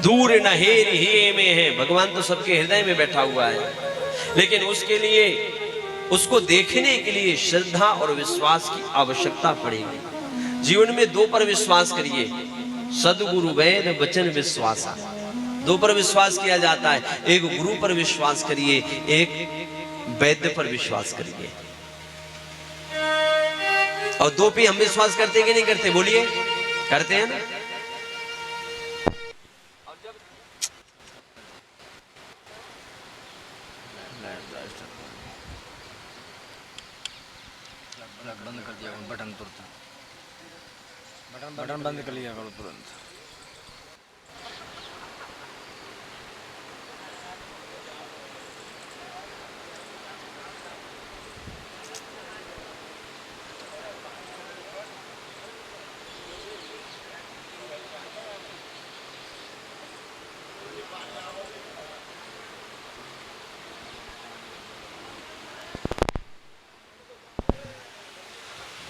दूर न हेर हे में है। भगवान तो सबके हृदय में बैठा हुआ है, लेकिन उसके लिए, उसको देखने के लिए श्रद्धा और विश्वास की आवश्यकता पड़ेगी। जीवन में दो पर विश्वास करिए, सदगुरु वैद वचन विश्वासा। दो पर विश्वास किया जाता है, एक गुरु पर विश्वास करिए, एक वैद्य पर विश्वास करिए। और दो पे हम विश्वास करते कि नहीं करते? बोलिए, करते हैं ना? बंद कर दिया बटन, तुरंत बटन बंद कर लिया करो तुरंत।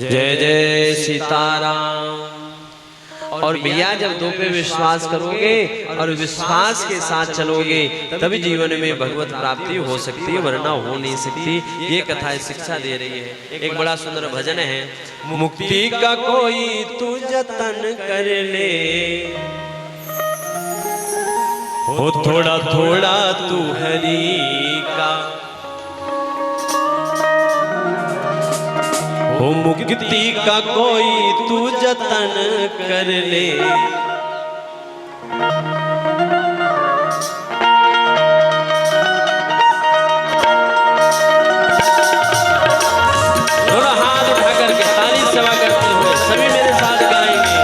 जय जय सीताराम। और भैया जब दो पे विश्वास करोगे और विश्वास के साथ चलोगे तभी जीवन में भगवत प्राप्ति हो सकती है, वरना हो नहीं सकती। ये कथा शिक्षा दे रही है। एक बड़ा सुंदर भजन है, मुक्ति का कोई तू जतन कर ले, हो थोड़ा थोड़ा तू हरि का, हो मुक्ति का कोई तू जतन कर ले, थोड़ा हाथ उठा करके ताली सेवा करते हुए सभी मेरे साथ गाएंगे।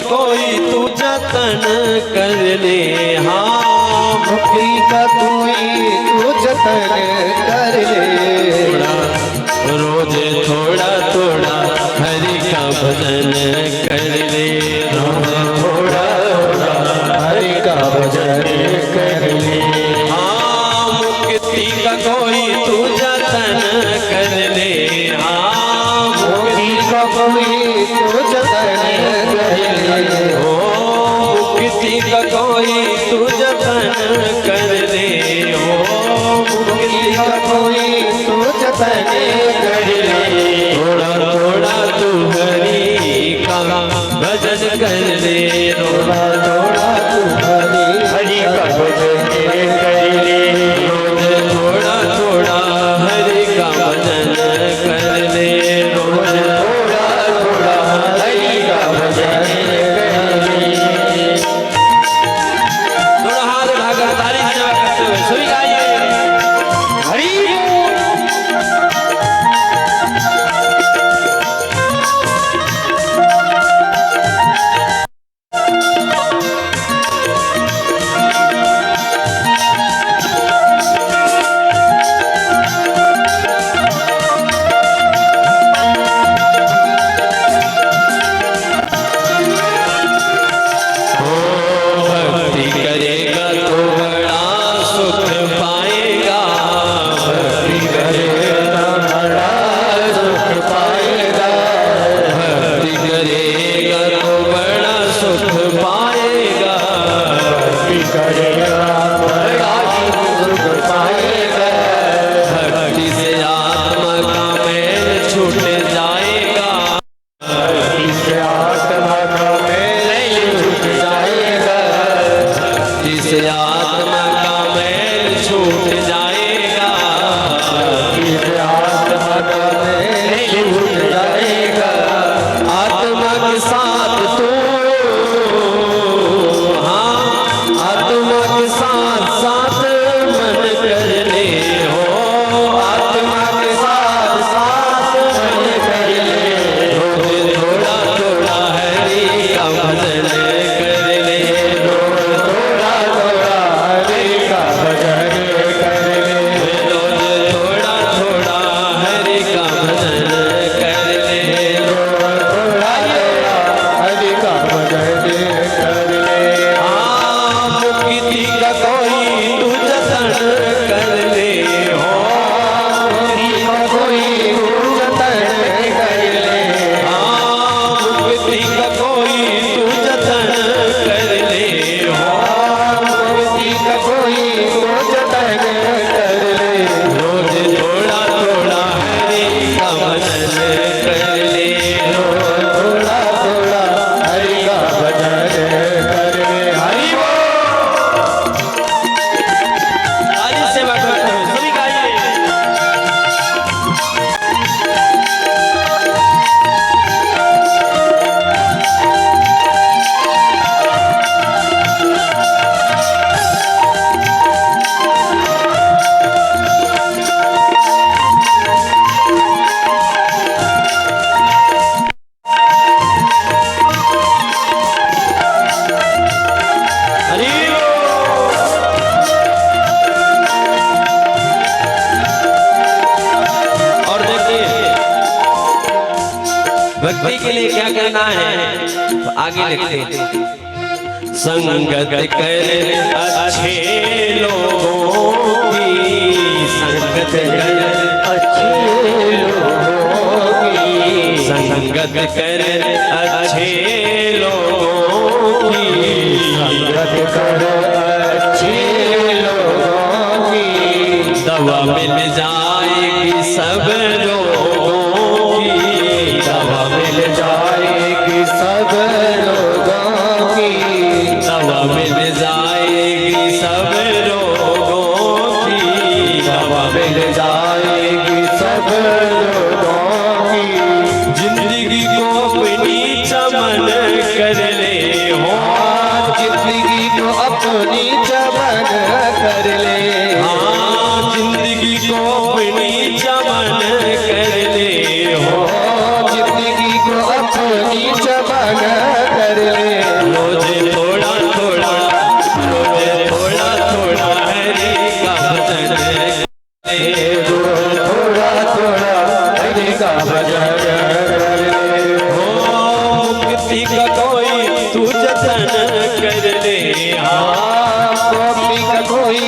कोई तू जतन कर ले, हाँ मुक्ति का कोई तू जतन कर ले, रोज थोड़ा थोड़ा हरि का भजन कर ले, रोज थोड़ा थोड़ा हरि का भजन कर ले, हाँ मुक्ति का कोई तू जतन कर ले, हाँ मुक्ति का कोई तू जतन कर ले, ओ मुक्ति का कोई तू जतन कर ले, ओ मुक्ति का कोई तू जतन कर ले, थोड़ा थोड़ा तू हरि का भजन कर ले, थोड़ा थोड़ा तू हरि का भजन कर ले, रोज थोड़ा थोड़ा हरि का भजन कर ले, रोज थोड़ा थोड़ा हरि का भजन कर ले। थोड़ा हाथ उठाकर ताली सेवा करते हुए सभी गाइए, हरि भक्ति करेगा तो बड़ा सुख पाएगा, भक्ति करेगा बड़ा सुख पाएगा, भक्ति करेगा तो बड़ा सुख पाएगा, भक्ति करेगा बड़ा सुख पाएगा, भक्ति से आत्मा का मैल छूट जाएगा, भक्ति से आत्मा का मैल छूट जाएगा, जिसे आत्मा का मैल छूट जाएगा, भक्ति से आत्मा का मैल छूट जाएगा, आत्मा के साथ तू, हाँ भक्ति के लिए क्या करना है, तो आगे लिखते हैं, संगत कर अच्छे लोगों की, संगत कर अच्छे लोगों की, संगत कर अच्छे लोगों की, संगत कर अच्छे लोगों की, दवा मिल जाएगी सब लोगों की, दवा मिल जाएगी सब लोगों की, दवा मिल जाएगी सब लोगों की, दवा मिल जाएगी सब लोगों की। जिंदगी को अपनी चमन कर ले हो, जिंदगी को अपनी चमन कर ले, हाँ जिंदगी को अपनी चमन कर ले हो, जिंदगी को अपनी चमन कर ले। रोजे थोड़ा थोड़ा, रोजे थोड़ा थोड़ा हरि का भजन ले, थोड़ा थोड़ा हरि का भजन कर ले। हो मुक्ति का कोई तू जतन कर ले, हाँ गोपी का कोई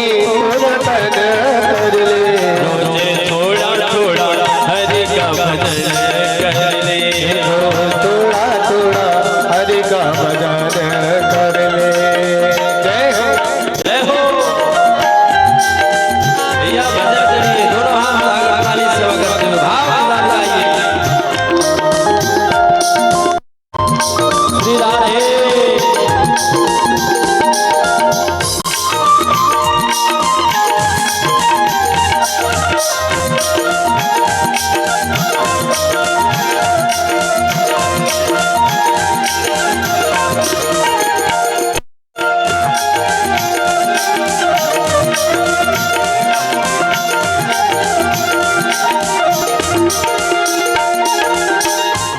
जतन कर ले, रोजे थोड़ा थोड़ा हरि का भजन कर ले, थोड़ा थोड़ा हरि का भजन कर ले। जय हो। जय हो भैया, भजन करिए, दोनों हाथ ताली सेवा करते हुए भाव के साथ गाइए। श्री राधे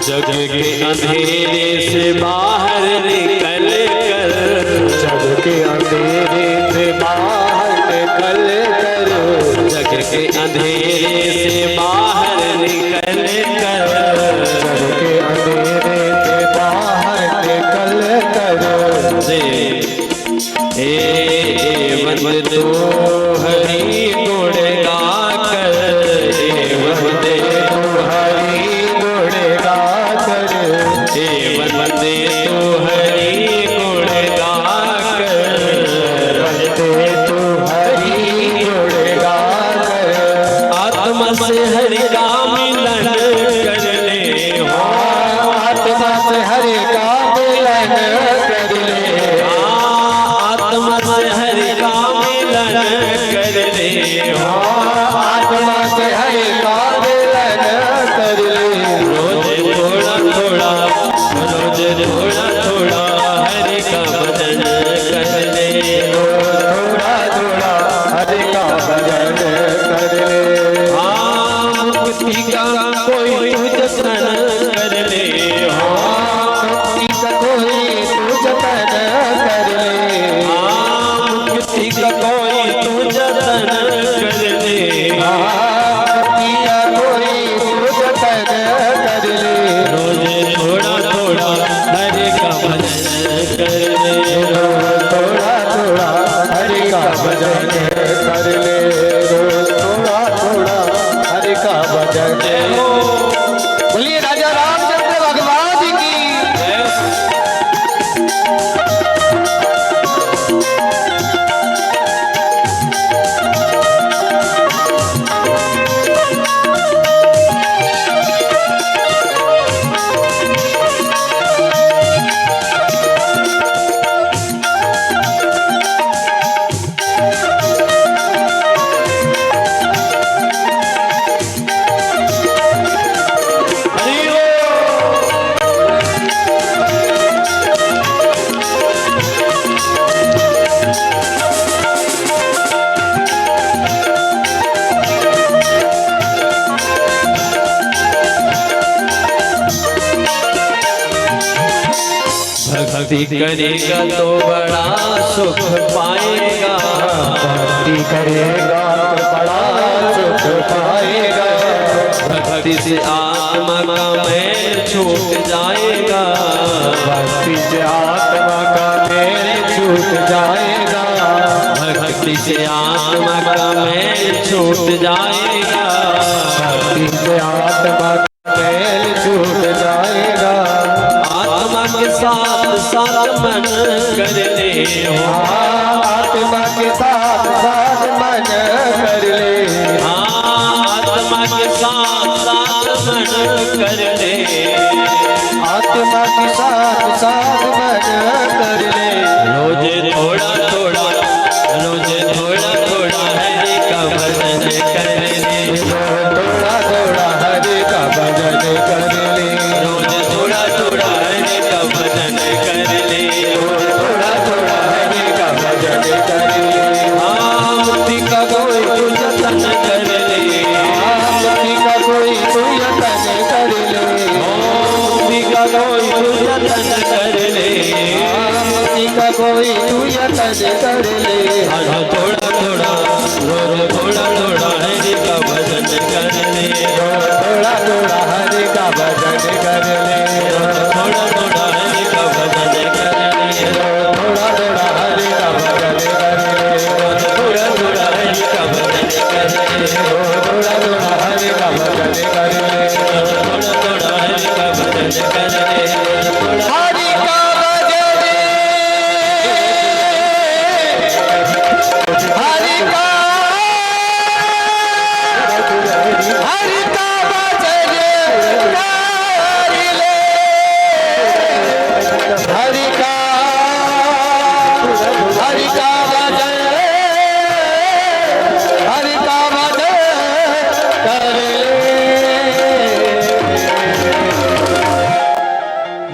जग के अंधेरे से बाहर निकल कर, जग के अंधेरे से बाहर निकल कर, जग के अंधेरे से बाहर निकल कर, जग के अंधेरे से बाहर निकल कर, हे वंदे तो हरि गुण गाकर, हे वंदे तो हरि गुण गाकर, हे वंदे तो हरि गुण गाकर, वंदे तो हरि गुण गाकर, आत्मा से हरि का मिलन कर ले हो, आत्मा से हरि का मिलन कर ले, आत्मा से हरि का मिलन कर ले हो, आत्मा से हरि का मिलन कर ले। रोज थोड़ा थोड़ा, रोज थोड़ा थोड़ा हरि का भजन कर ले, थोड़ा थोड़ा हरि का भजन कर ले। हाँ मुक्ति का कोई जतन कर ले हो, मुक्ति का कोई तू जतन कर ले, हाँ मुक्ति का कोई तू जतन कर ले, मुक्ति का कोई तू जतन कर ले। रोज थोड़ा थोड़ा हरि का भजन कर ले, थोड़ा थोड़ा हरि का भजन कर ले, थोड़ा थोड़ा हरि का भजन। बोलिए राजा रामचंद्र भगवान की। भक्ति करेगा तो बड़ा सुख पाएगा, भक्ति करेगा तो बड़ा सुख पाएगा, भक्ति से आत्मा का मैल छूट जाएगा, भक्ति से आत्मा का मैल छूट जाएगा, भक्ति से आत्मा का मैल छूट जाएगा, भक्ति से आत्मा का मैल छूट जाएगा। आत्मा के साथ साथ मन कर ले हो, आत्मा के साथ साथ मन कर ले, आत्मा के साथ साथ मन कर ले, आत्मा के साथ साथ मन कर ले। रोज थोड़ा थोड़ा, रोज थोड़ा थोड़ा हरि का भजन कर ले, थोड़ा थोड़ा हरि का भजन कर ले, रोज थोड़ा थोड़ा हरि का भजन कर ले, थोड़ा थोड़ा हरि का भजन कर ले। मुक्ति का कोई यतन कर ले, मुक्ति का कोई यतन कर ले, मुक्ति का कोई यतन कर ले, मुक्ति का कोई यतन कर ले। थोड़ा थोड़ा, रोज थोड़ा थोड़ा हरि का भजन कर ले, थोड़ा थोड़ा हरि का भजन कर ले, थोड़ा थोड़ा हरि का भजन कर ले, थोड़ा थोड़ा हरि का भजन कर ले, थोड़ा थोड़ा हरि का भजन कर ले, थोड़ा थोड़ा हरि का भजन कर ले, थोड़ा थोड़ा हरि का भजन कर ले, हरि का भजन, हरि का हरि का भजन कर ले, हरि का भजन, हरि का भजन कर ले।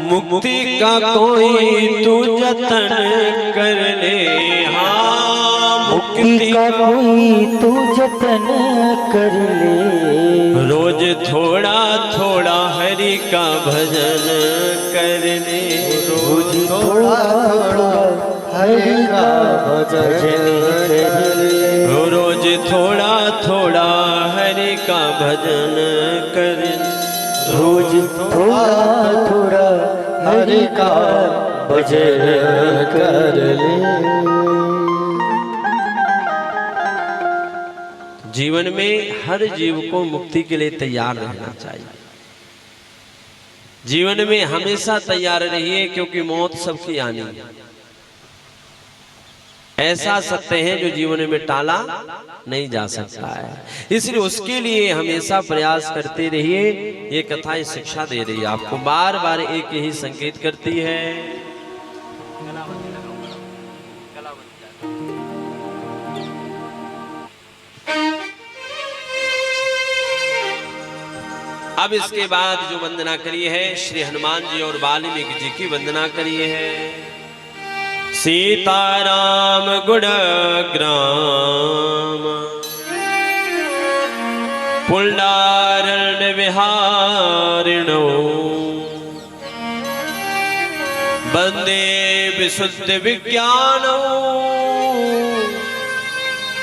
मुक्ति का कोई तू जतन कर ले, हाँ मुक्ति का कोई तू जतन कर ले, रोज थोड़ा थोड़ा हरि का भजन कर ले, रोज थोड़ा थोड़ा हरि का भजन कर ले, रोज थोड़ा थोड़ा हरि का भजन कर ले, रोज थोड़ा थोड़ा हरि का भजन कर ले। जीवन में हर जीव को मुक्ति के लिए तैयार रहना चाहिए। जीवन में हमेशा तैयार रहिए, क्योंकि मौत सबकी आनी है। ऐसा सत्य है जो जीवन में टाला नहीं जा सकता है, इसलिए उसके लिए हमेशा प्रयास करते रहिए। ये कथा इस शिक्षा दे रही है आपको, बार बार एक यही संकेत करती है। अब इसके बाद जो वंदना करी है श्री हनुमान जी और वाल्मीकि जी की वंदना करी है। सीताराम गुणग्राम पुंडारण्य विहारिणो वंदे विशुद्ध विज्ञानो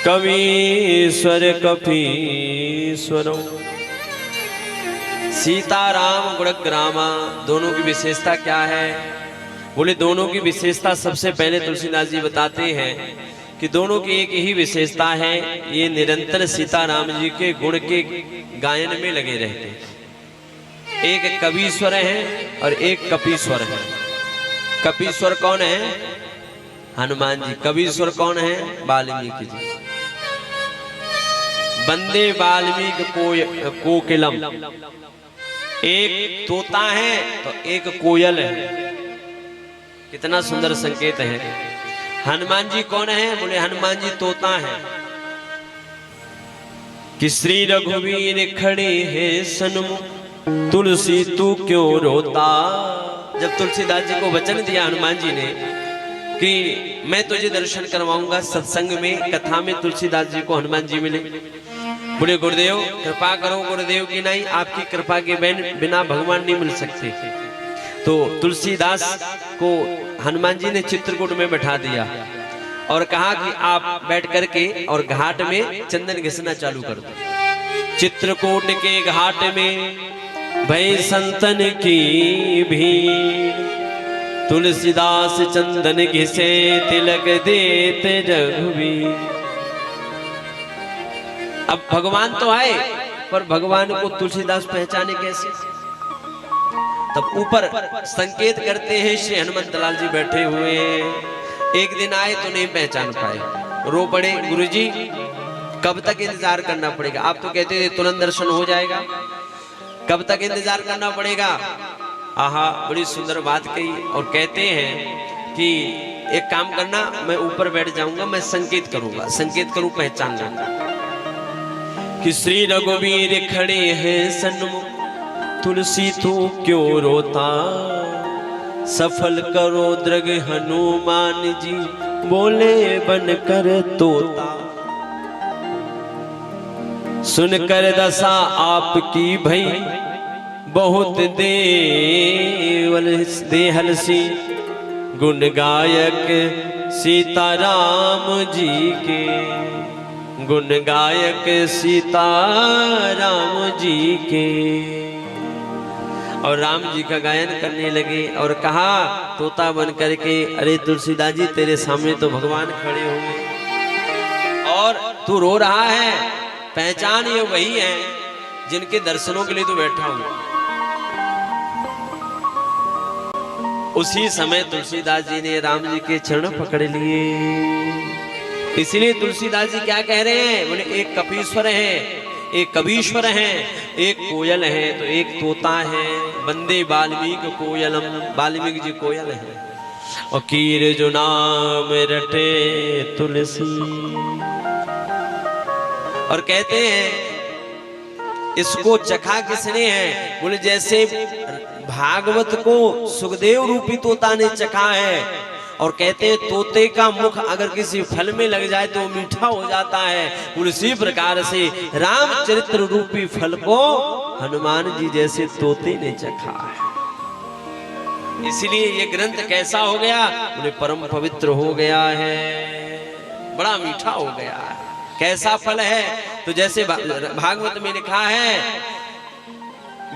कवीश्वर कपीश्वरो। सीताराम गुणग्रामा दोनों की विशेषता क्या है? बोले दोनों की विशेषता सबसे पहले तुलसीदास जी बताते हैं कि दोनों की एक ही विशेषता है, ये निरंतर सीताराम जी के गुण के गायन में लगे रहते हैं। एक कवीश्वर है और एक कपीश्वर है। कपीश्वर कौन है? हनुमान जी। कवीश्वर कौन है? वाल्मीकि जी। वंदे वाल्मीकि कोकिलम, एक तोता है तो एक कोयल है। कितना सुंदर संकेत है। हनुमान जी कौन है? बोले हनुमान जी तोता है। कि श्री रघुवीर खड़े है सन्मुख, तुलसी तू क्यों रोता। जब तुलसीदास जी को वचन दिया हनुमान जी ने कि मैं तुझे दर्शन करवाऊंगा, सत्संग में कथा में तुलसीदास जी को हनुमान जी मिले। बोले गुरुदेव कृपा करो गुरुदेव की नहीं, आपकी कृपा के बिना भगवान नहीं मिल सकते। तो तुलसीदास को हनुमान जी ने चित्रकूट में बैठा दिया और कहा कि आप बैठ करके और घाट में चंदन घिसना चालू कर दो। चित्रकूट के घाट में भई संतन की भीड़, तुलसीदास चंदन घिसे तिलक देते रघुवीर। अब भगवान तो आए, पर भगवान को तुलसीदास पहचाने कैसे? तब ऊपर संकेत करते हैं श्री हनुमंत लाल जी बैठे हुए हैं। एक दिन आए तो नहीं पहचान पाए, रो पड़े, गुरुजी कब तक इंतजार करना पड़ेगा? आप तो कहते थे तुरंत दर्शन हो जाएगा, कब तक इंतजार करना पड़ेगा? आहा, बड़ी सुंदर बात कही। और कहते हैं कि एक काम करना, मैं ऊपर बैठ जाऊंगा, मैं संकेत करूंगा, संकेत करूं पहचान लेना कि श्री रघुवीर खड़े हैं सन्मुख, तुलसी तू क्यों रोता, सफल करो दृग हनुमान जी, बोले बनकर तोता। सुनकर दशा आपकी भई, बहुत देहल सी, गुण गायक सीताराम जी के, गुण गायक सीताराम जी के। और राम जी का गायन करने लगे और कहा तोता बन करके, अरे तुलसीदास जी तेरे सामने तो भगवान खड़े होंगे और तू रो रहा है, पहचान ये वही है जिनके दर्शनों के लिए तू बैठा हुआ। उसी समय तुलसीदास जी ने राम जी के चरण पकड़ लिए। इसलिए तुलसीदास जी क्या कह रहे हैं? बोले एक कपीश्वर है, एक कबीश्वर है, एक कोयल है, तो एक तोता है। वंदे वाल्मीकि कोयलम, वाल्मीकि जी कोयल है। और कीर जो नाम रटे तुलसी। और कहते हैं इसको चखा किसने है? बोले जैसे भागवत को सुखदेव रूपी तोता ने चखा है। और कहते हैं तोते का मुख अगर किसी फल में लग जाए तो मीठा हो जाता है, उसी प्रकार से रामचरित्र रूपी फल को हनुमान जी जैसे तोते ने चखा है। इसलिए ये ग्रंथ कैसा हो गया? बोले परम पवित्र हो गया है, बड़ा मीठा हो गया है। कैसा फल है? तो जैसे भागवत में लिखा है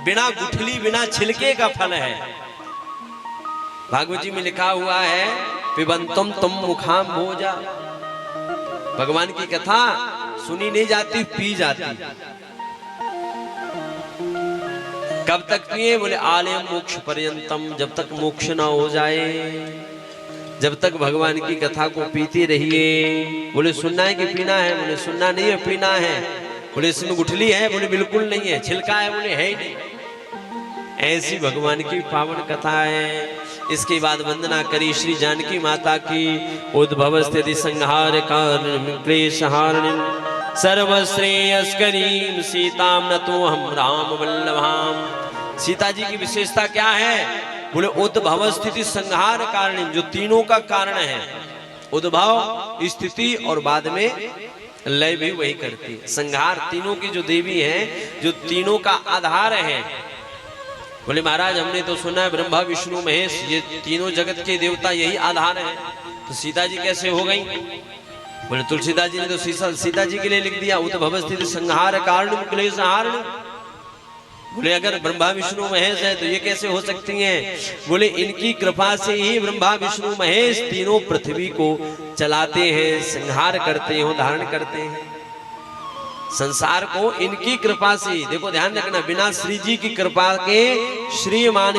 बिना गुठली बिना छिलके का फल है। भागवत जी में लिखा हुआ है पिबंतम तुम मुखाम भोजा। भगवान की कथा सुनी नहीं जाती, पी जाती। कब तक पिए? बोले आलय मोक्ष पर्यंतम, जब तक मोक्ष ना हो जाए, जब तक भगवान की कथा को पीते रहिए। बोले सुनना है कि पीना है? बोले सुनना नहीं है, पीना है। बोले इसमें गुठली है? बोले बिल्कुल नहीं है। छिलका है? बोले है ही नहीं। ऐसी भगवान की पावन कथा है। इसके बाद वंदना करी श्री जानकी माता की। उद्भव स्थिति संहार कारण क्लेश हारणिम सर्वश्रेयस्करीं सीताम नतो हम राम वल्लभाम। सीता जी की विशेषता क्या है? बोले उद्भव स्थिति संहार कारणिम, जो तीनों का कारण है। उद्भव, स्थिति और बाद में लय भी वही करती है। संहार तीनों की जो देवी है, जो तीनों का आधार है। बोले महाराज हमने तो सुना है ब्रह्मा विष्णु महेश, ये तीनों जगत के देवता यही आधार है, तो सीता जी कैसे हो गई? बोले तुलसीदास जी ने तो सीता जी के लिए लिख दिया उद्भव स्थिति संहार कारण क्लेश हारण। बोले अगर ब्रह्मा विष्णु महेश है तो ये कैसे हो सकती हैं? बोले इनकी कृपा से ही ब्रह्मा विष्णु महेश तीनों पृथ्वी को चलाते हैं, संहार करते हैं, धारण करते हैं संसार को। इनकी कृपा से, देखो ध्यान रखना, बिना श्री जी की कृपा के श्रीमान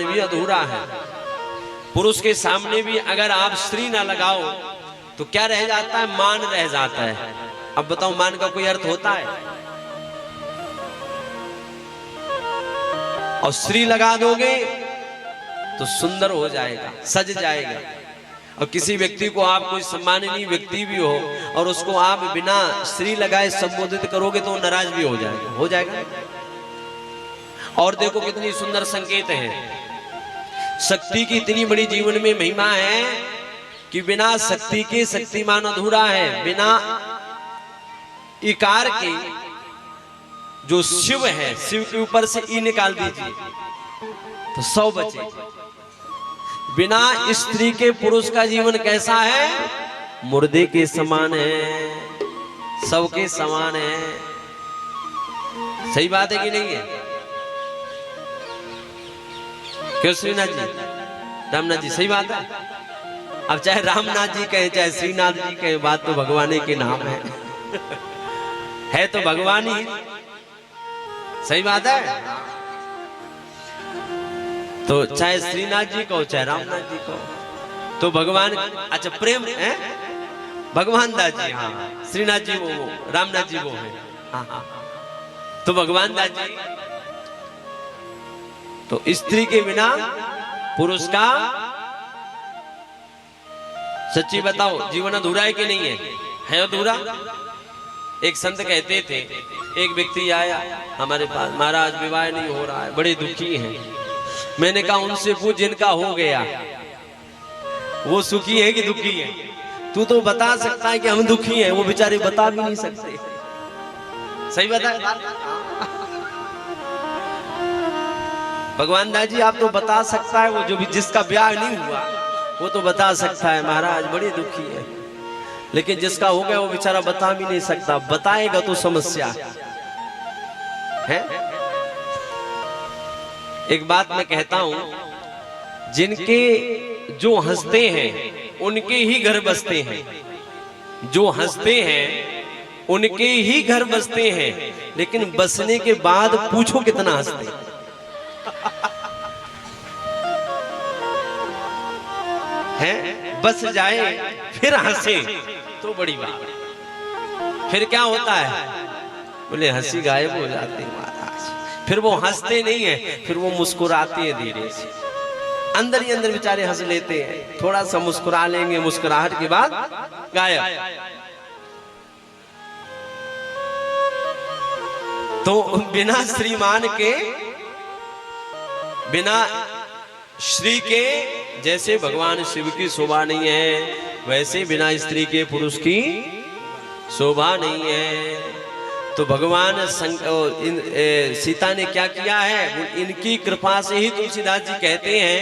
भी अधूरा है। पुरुष के सामने भी अगर आप श्री ना लगाओ तो क्या रह जाता है? मान रह जाता है। अब बताओ मान का कोई अर्थ होता है? और श्री लगा दोगे तो सुंदर हो जाएगा, सज जाएगा। और किसी व्यक्ति को आप कोई सम्माननीय व्यक्ति भी हो और उसको आप बिना श्री लगाए संबोधित करोगे तो नाराज भी हो जाएगा। और देखो कितनी सुंदर संकेत है। शक्ति की इतनी बड़ी जीवन में महिमा है कि बिना शक्ति के शक्तिमान अधूरा है। बिना इकार के जो शिव है, शिव के ऊपर से ई निकाल दीजिए तो 100 बचे। बिना स्त्री के पुरुष का जीवन कैसा है? मुर्दे के समान है, सबके समान है। सही बात है कि नहीं है? क्यों श्रीनाथ जी, रामनाथ जी, सही बात है। अब चाहे रामनाथ जी कहें चाहे श्रीनाथ जी कहें, बात तो भगवान ही के नाम है तो भगवान ही। सही बात है। तो चाहे श्रीनाथ जी कहो चाहे रामनाथ जी कहो, तो भगवान, अच्छा प्रेम है भगवान दास जी, हाँ श्रीनाथ जी वो रामनाथ जी वो है, हाँ तो भगवान दास जी। तो स्त्री के बिना पुरुष का, सच्ची बताओ, जीवन अधूरा है कि नहीं है अधूरा? एक संत कहते थे, एक व्यक्ति आया हमारे पास, महाराज विवाह नहीं हो रहा है, बड़े दुखी हैं। मैंने कहा उनसे पूछ जिनका हो गया वो सुखी है कि दुखी है? तू तो बता सकता है कि हम दुखी हैं, वो बेचारे बता भी नहीं सकते। सही बताया भगवान दास जी, आप तो बता सकता है, वो जो भी जिसका ब्याह नहीं हुआ वो तो बता सकता है महाराज बड़ी दुखी है, लेकिन जिसका हो गया वो बेचारा बता भी नहीं सकता। बताएगा तो समस्या है। एक बात मैं कहता हूं, जिनके जो हंसते हैं उनके ही घर बसते हैं, जो हंसते हैं उनके ही घर बसते हैं, लेकिन बसने के बाद पूछो कितना हंसते हैं। बस जाए फिर हंसे तो बड़ी बात। फिर क्या होता है? बोले हंसी गायब हो जाती है महाराज। फिर वो हंसते नहीं है, फिर वो मुस्कुराते हैं धीरे से, अंदर ही अंदर बेचारे हंस लेते हैं, थोड़ा सा मुस्कुरा लेंगे, मुस्कुराहट के बाद गायब। तो बिना श्रीमान के, बिना श्री के, जैसे भगवान शिव की शोभा नहीं है, वैसे बिना स्त्री के पुरुष की शोभा नहीं है। तो भगवान सीता ने क्या किया है? इनकी कृपा से ही तुलसीदास जी कहते हैं,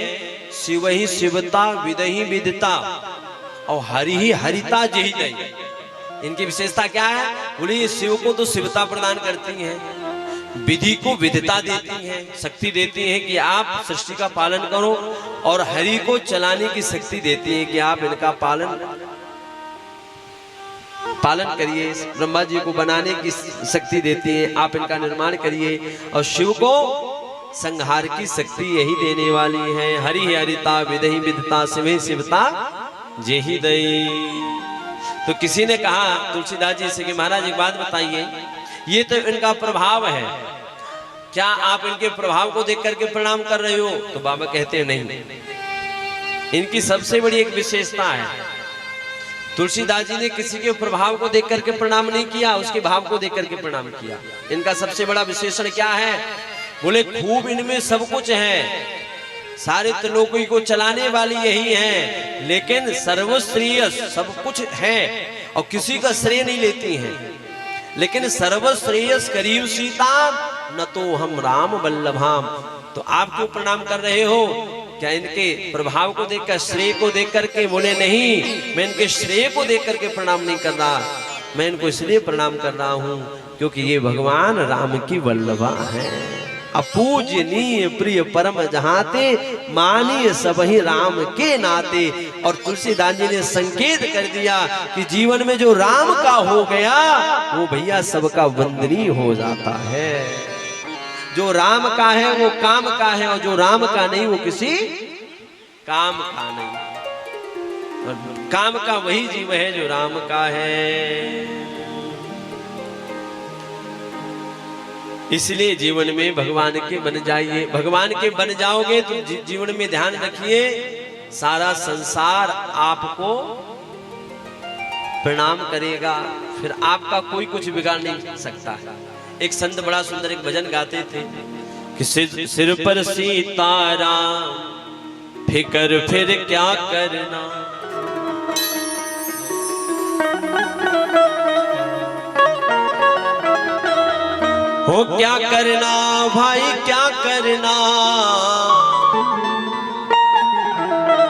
शिव ही शिवता विदहि विदता और हरि ही हरिता जही जय। इनकी विशेषता क्या है? बोले शिव को तो शिवता प्रदान करती हैं, विधि को विधता देती हैं, शक्ति देती हैं कि आप सृष्टि का पालन करो, और हरि को चलाने की शक्ति देती है कि आप इनका पालन करिए। ब्रह्मा जी को बनाने की शक्ति देती है, आप इनका निर्माण करिए। और शिव को संहार की शक्ति यही देने वाली है। हरि हरिता विदहि विदता शिव शिवता जेहि दई। तो किसी ने कहा तुलसीदास जी से कि महाराज एक बात बताइए, ये तो इनका प्रभाव है, क्या आप इनके प्रभाव को देख करके प्रणाम कर रहे हो? तो बाबा कहते हैं नहीं, इनकी सबसे बड़ी एक विशेषता है, तुलसीदास जी ने किसी के प्रभाव को देख करके प्रणाम नहीं किया, उसके भाव को देख करके प्रणाम किया। इनका सबसे बड़ा विशेषण क्या है? बोले खूब इनमें सब कुछ है, सारे त्रिलोकी को चलाने वाली यही है, लेकिन सर्वश्रेय सब कुछ है और किसी का श्रेय नहीं लेती हैं, लेकिन सर्वश्रेयस करीब सीता न तो हम राम वल्लभाम। तो आप क्यों प्रणाम कर रहे हो? क्या इनके प्रभाव को देखकर, श्रेय को देख करके? बोले नहीं, मैं इनके श्रेय को देख करके प्रणाम नहीं कर रहा, मैं इनको इसलिए प्रणाम कर रहा हूं क्योंकि ये भगवान राम की वल्लभा है। अपूजनीय प्रिय परम जहाते, मानिए सबही राम के नाते। और तुलसीदास जी ने संकेत कर दिया कि जीवन में जो राम का हो गया वो भैया सबका वंदनीय हो जाता है। जो राम का है वो काम का है, और जो राम का नहीं वो किसी काम का नहीं। और काम का वही जीव है जो राम का है। इसलिए जीवन में भगवान के बन जाइए। भगवान के बन जाओगे तो जीवन में ध्यान रखिए, सारा संसार आपको प्रणाम करेगा, फिर आपका कोई कुछ बिगाड़ नहीं सकता है। एक संत बड़ा सुंदर एक भजन गाते थे कि सिर पर सीताराम फिकर फिर क्या करना, हो क्या करना भाई क्या करना,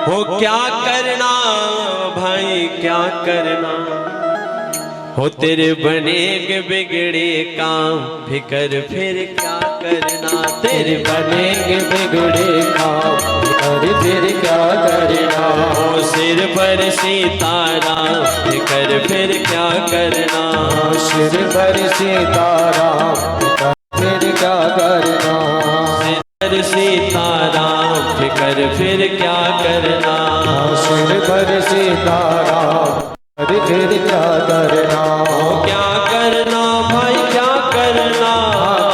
हो क्या करना भाई क्या करना, हो तेरे बनेगे बिगड़े काम, फिकर फिर क्या करना। तेरे बनेंगे बिगड़े काम, फिकर फिर क्या करना। हो सिर पर सीताराम, फिकर फिर क्या करना। सिर पर सीताराम, फिकर फिर क्या करना। सिर पर सीताराम, फिकर फिर क्या करना। सिर पर सीताराम, फिर क्या करना। क्या करना भाई क्या करना।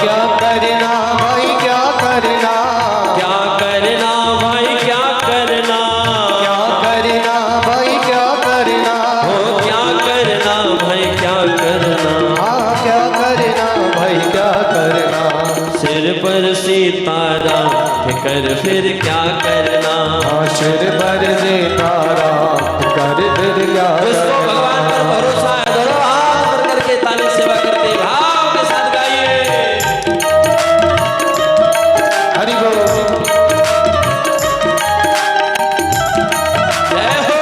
क्या करना भाई क्या करना। क्या करना भाई क्या करना। क्या करना भाई क्या करना। हो क्या करना भाई क्या करना। हाँ क्या करना भाई क्या करना। सिर पर सीताराम, फिकर फिर क्या करना। सिर पर सीताराम, फिकर फिर क्या जिसको करना। भगवान पर भरोसा है दोनों हाथ भर करके ताली सेवा करते भाव के साथ गाइए। हरि बोल। जय हो।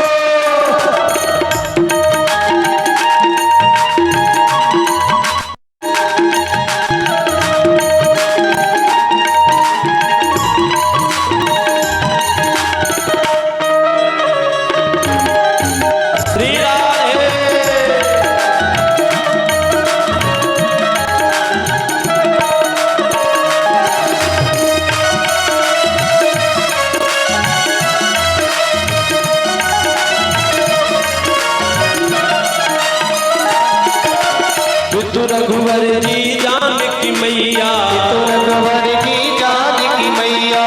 श्री राधे। रघुवर जी जानकी मैया। रघुवर की जानकी मैया।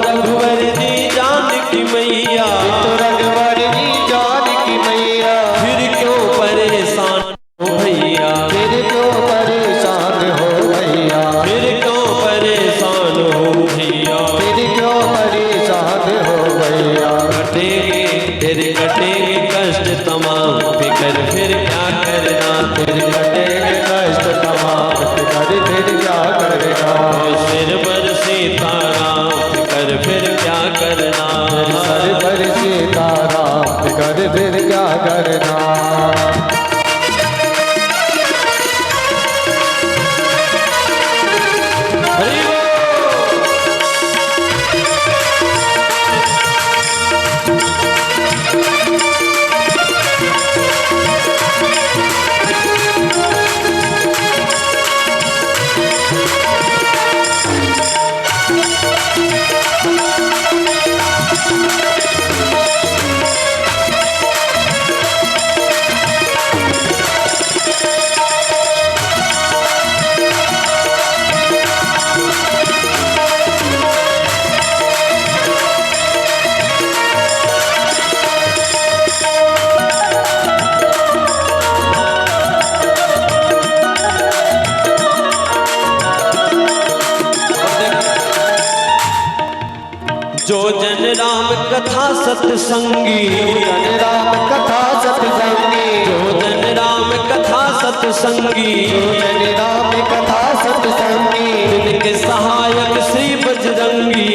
रघुवर जी जानकी मैया। रघुवर की जानकी मैया। फिर क्यों परेशान हो भैया। फिर क्यों परेशान हो भैया। फिर क्यों परेशान हो भैया। फिर क्यों परेशान हो भैया। कटेंगे तेरे कटेंगे कष्ट तमाम, फिकर फिर क्या करना। फिर कटेंगे कष्ट तमाम, फिर क्या करना। सिर पर सीताराम, फिकर फिर क्या करना। सर पर सीताराम, फिर क्या करना। हरि बोल। जो जन राम कथा सत्संगी। जन राम कथा सत्संगी। जो जन राम कथा सत्संगी। जन राम कथा सत्संगी। जिनके सहायक श्री बजरंगी।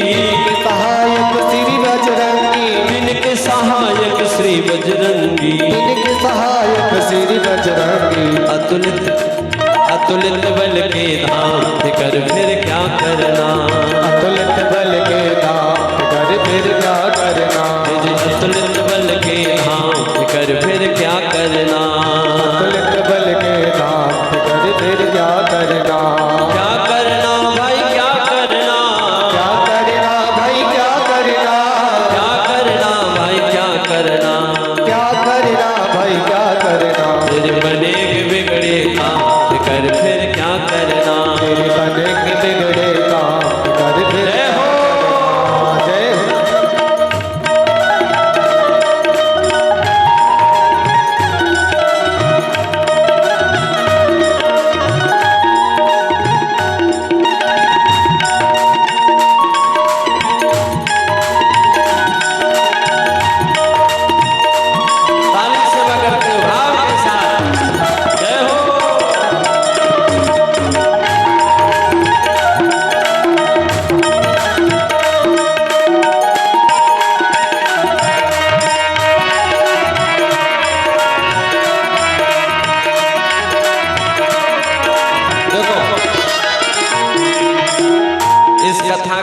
सहायक श्री बजरंगी। जिनके सहायक श्री बजरंगी। जिनके सहायक श्री बजरंगी। अतुलित अतुलित बल के धाम, फिकर फिर क्या करना। अतुलित बल के धाम, फिर क्या करना। अतुलित बल के धाम, फिकर फिर क्या करना। अतुलित बल के धाम, फिर क्या करना। क्या करना भाई क्या करना। क्या करना भाई क्या करना। क्या करना भाई क्या करना। क्या करना भाई क्या करना। तेरे बनेगे बिगड़े काम, फिकर फिर क्या करना। तेरे बनेंगे बिगड़े काम, फिर जय हो। जय हो।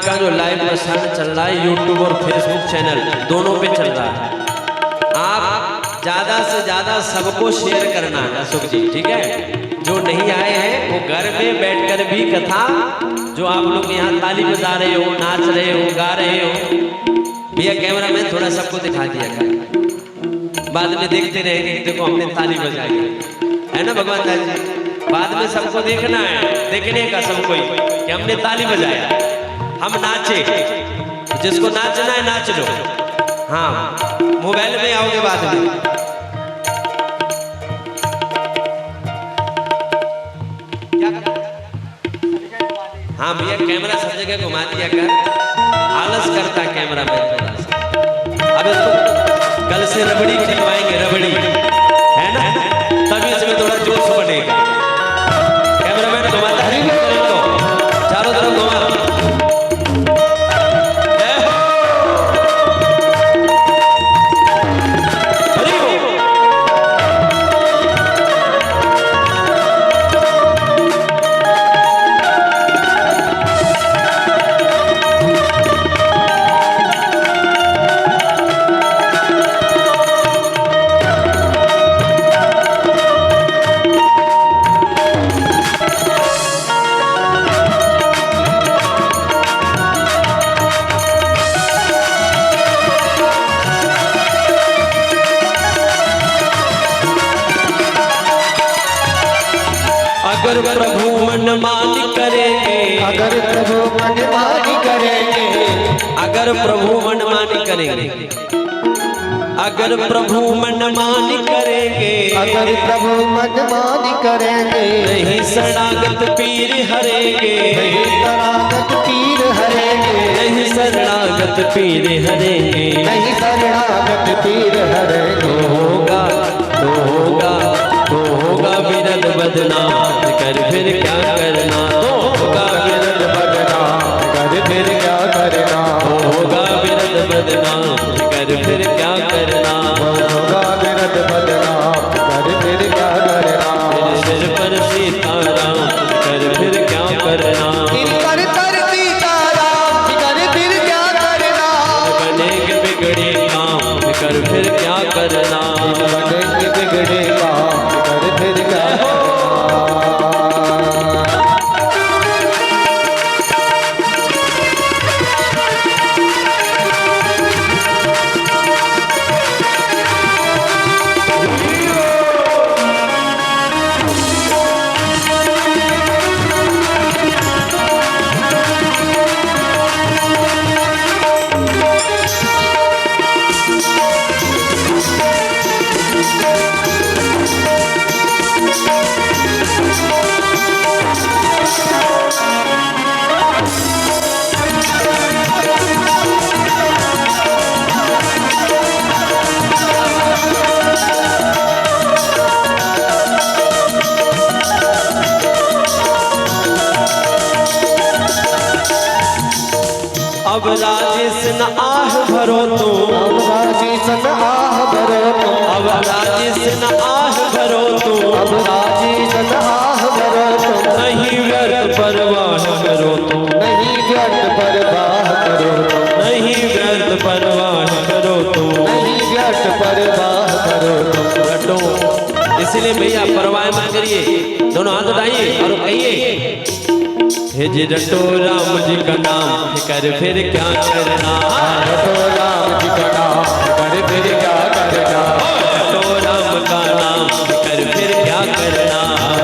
का जो लाइव प्रसारण चल रहा है यूट्यूब और फेसबुक चैनल दोनों पे चल रहा है। आप ज्यादा से ज्यादा सबको शेयर करना है अशोक जी, ठीक है। जो नहीं आए हैं वो घर में बैठकर भी कथा जो आप लोग यहाँ ताली बजा रहे हो, नाच रहे हो, गा रहे हो, भैया कैमरा मैन थोड़ा सबको दिखा दिया कर, बाद में देखते रहेंगे कि देखो हमने ताली बजाई है ना भगवान दास जी। बाद में सबको देखना है, देखने का सबको कि हमने ताली बजाया, हम नाचे। जिसको नाचना है नाच लो, हाँ मोबाइल में आओगे बाद में। हाँ भैया कैमरा सब जगह घुमा दिया कर, आलस करता कैमरा मैन थोड़ा सा। अब इसको कल से रबड़ी खिलवाएंगे, रबड़ी है ना, तभी इसमें थोड़ा जोश बनेगा। कैमरा मैन घुमाता है तो चारों तरफ घुमा। अगर प्रभु मनमानी करेंगे, अगर प्रभु मनमानी करेंगे, अगर प्रभु मनमानी करेंगे, अगर प्रभु मनमानी करेंगे, अगर प्रभु मनमानी करेंगे, नहीं शरणागत पीर हरेंगे, नहीं शरणागत पीर हरेंगे, नहीं शरणागत पीर हरेंगे, नहीं शरणागत पीर हरेंगे। होगा तो होगा तो होगा विरद बदनाम कर फिर क्या करना, तो होगा विरद बदनाम कर फिर क्या करना, होगा विरद बदनाम कर फिर क्या करना, होगा विरद बदनाम कर फिर क्या करना। मेरे सिर पर सीताराम कर फिर क्या करना, इन पर तर सीताराम कर फिर क्या करना, बनेंगे बिगड़े काम कर फिर क्या करना, बनेंगे बिगड़े काम कर फिर क्या करना। अब राजेश न आह भरो तो, अब राजेश न आह भरो तो, अब राजेश न आह भरो तो, अब राजेश न आह भरो तो, नहीं व्यर्थ परवाह करो तो, नहीं व्यर्थ परवाह करो तो, नहीं व्यर्थ परवाह करो तो, नहीं व्यर्थ परवाह करो तो। रटो इसलिए भैया परवाह मत करिए, दोनों हाथ उठाइए और कहिए हे जी रटो राम जी का नाम कर फिर क्या करना, रटो राम जी का नाम कर फिर क्या करना, रटो राम का नाम कर फिर क्या करना,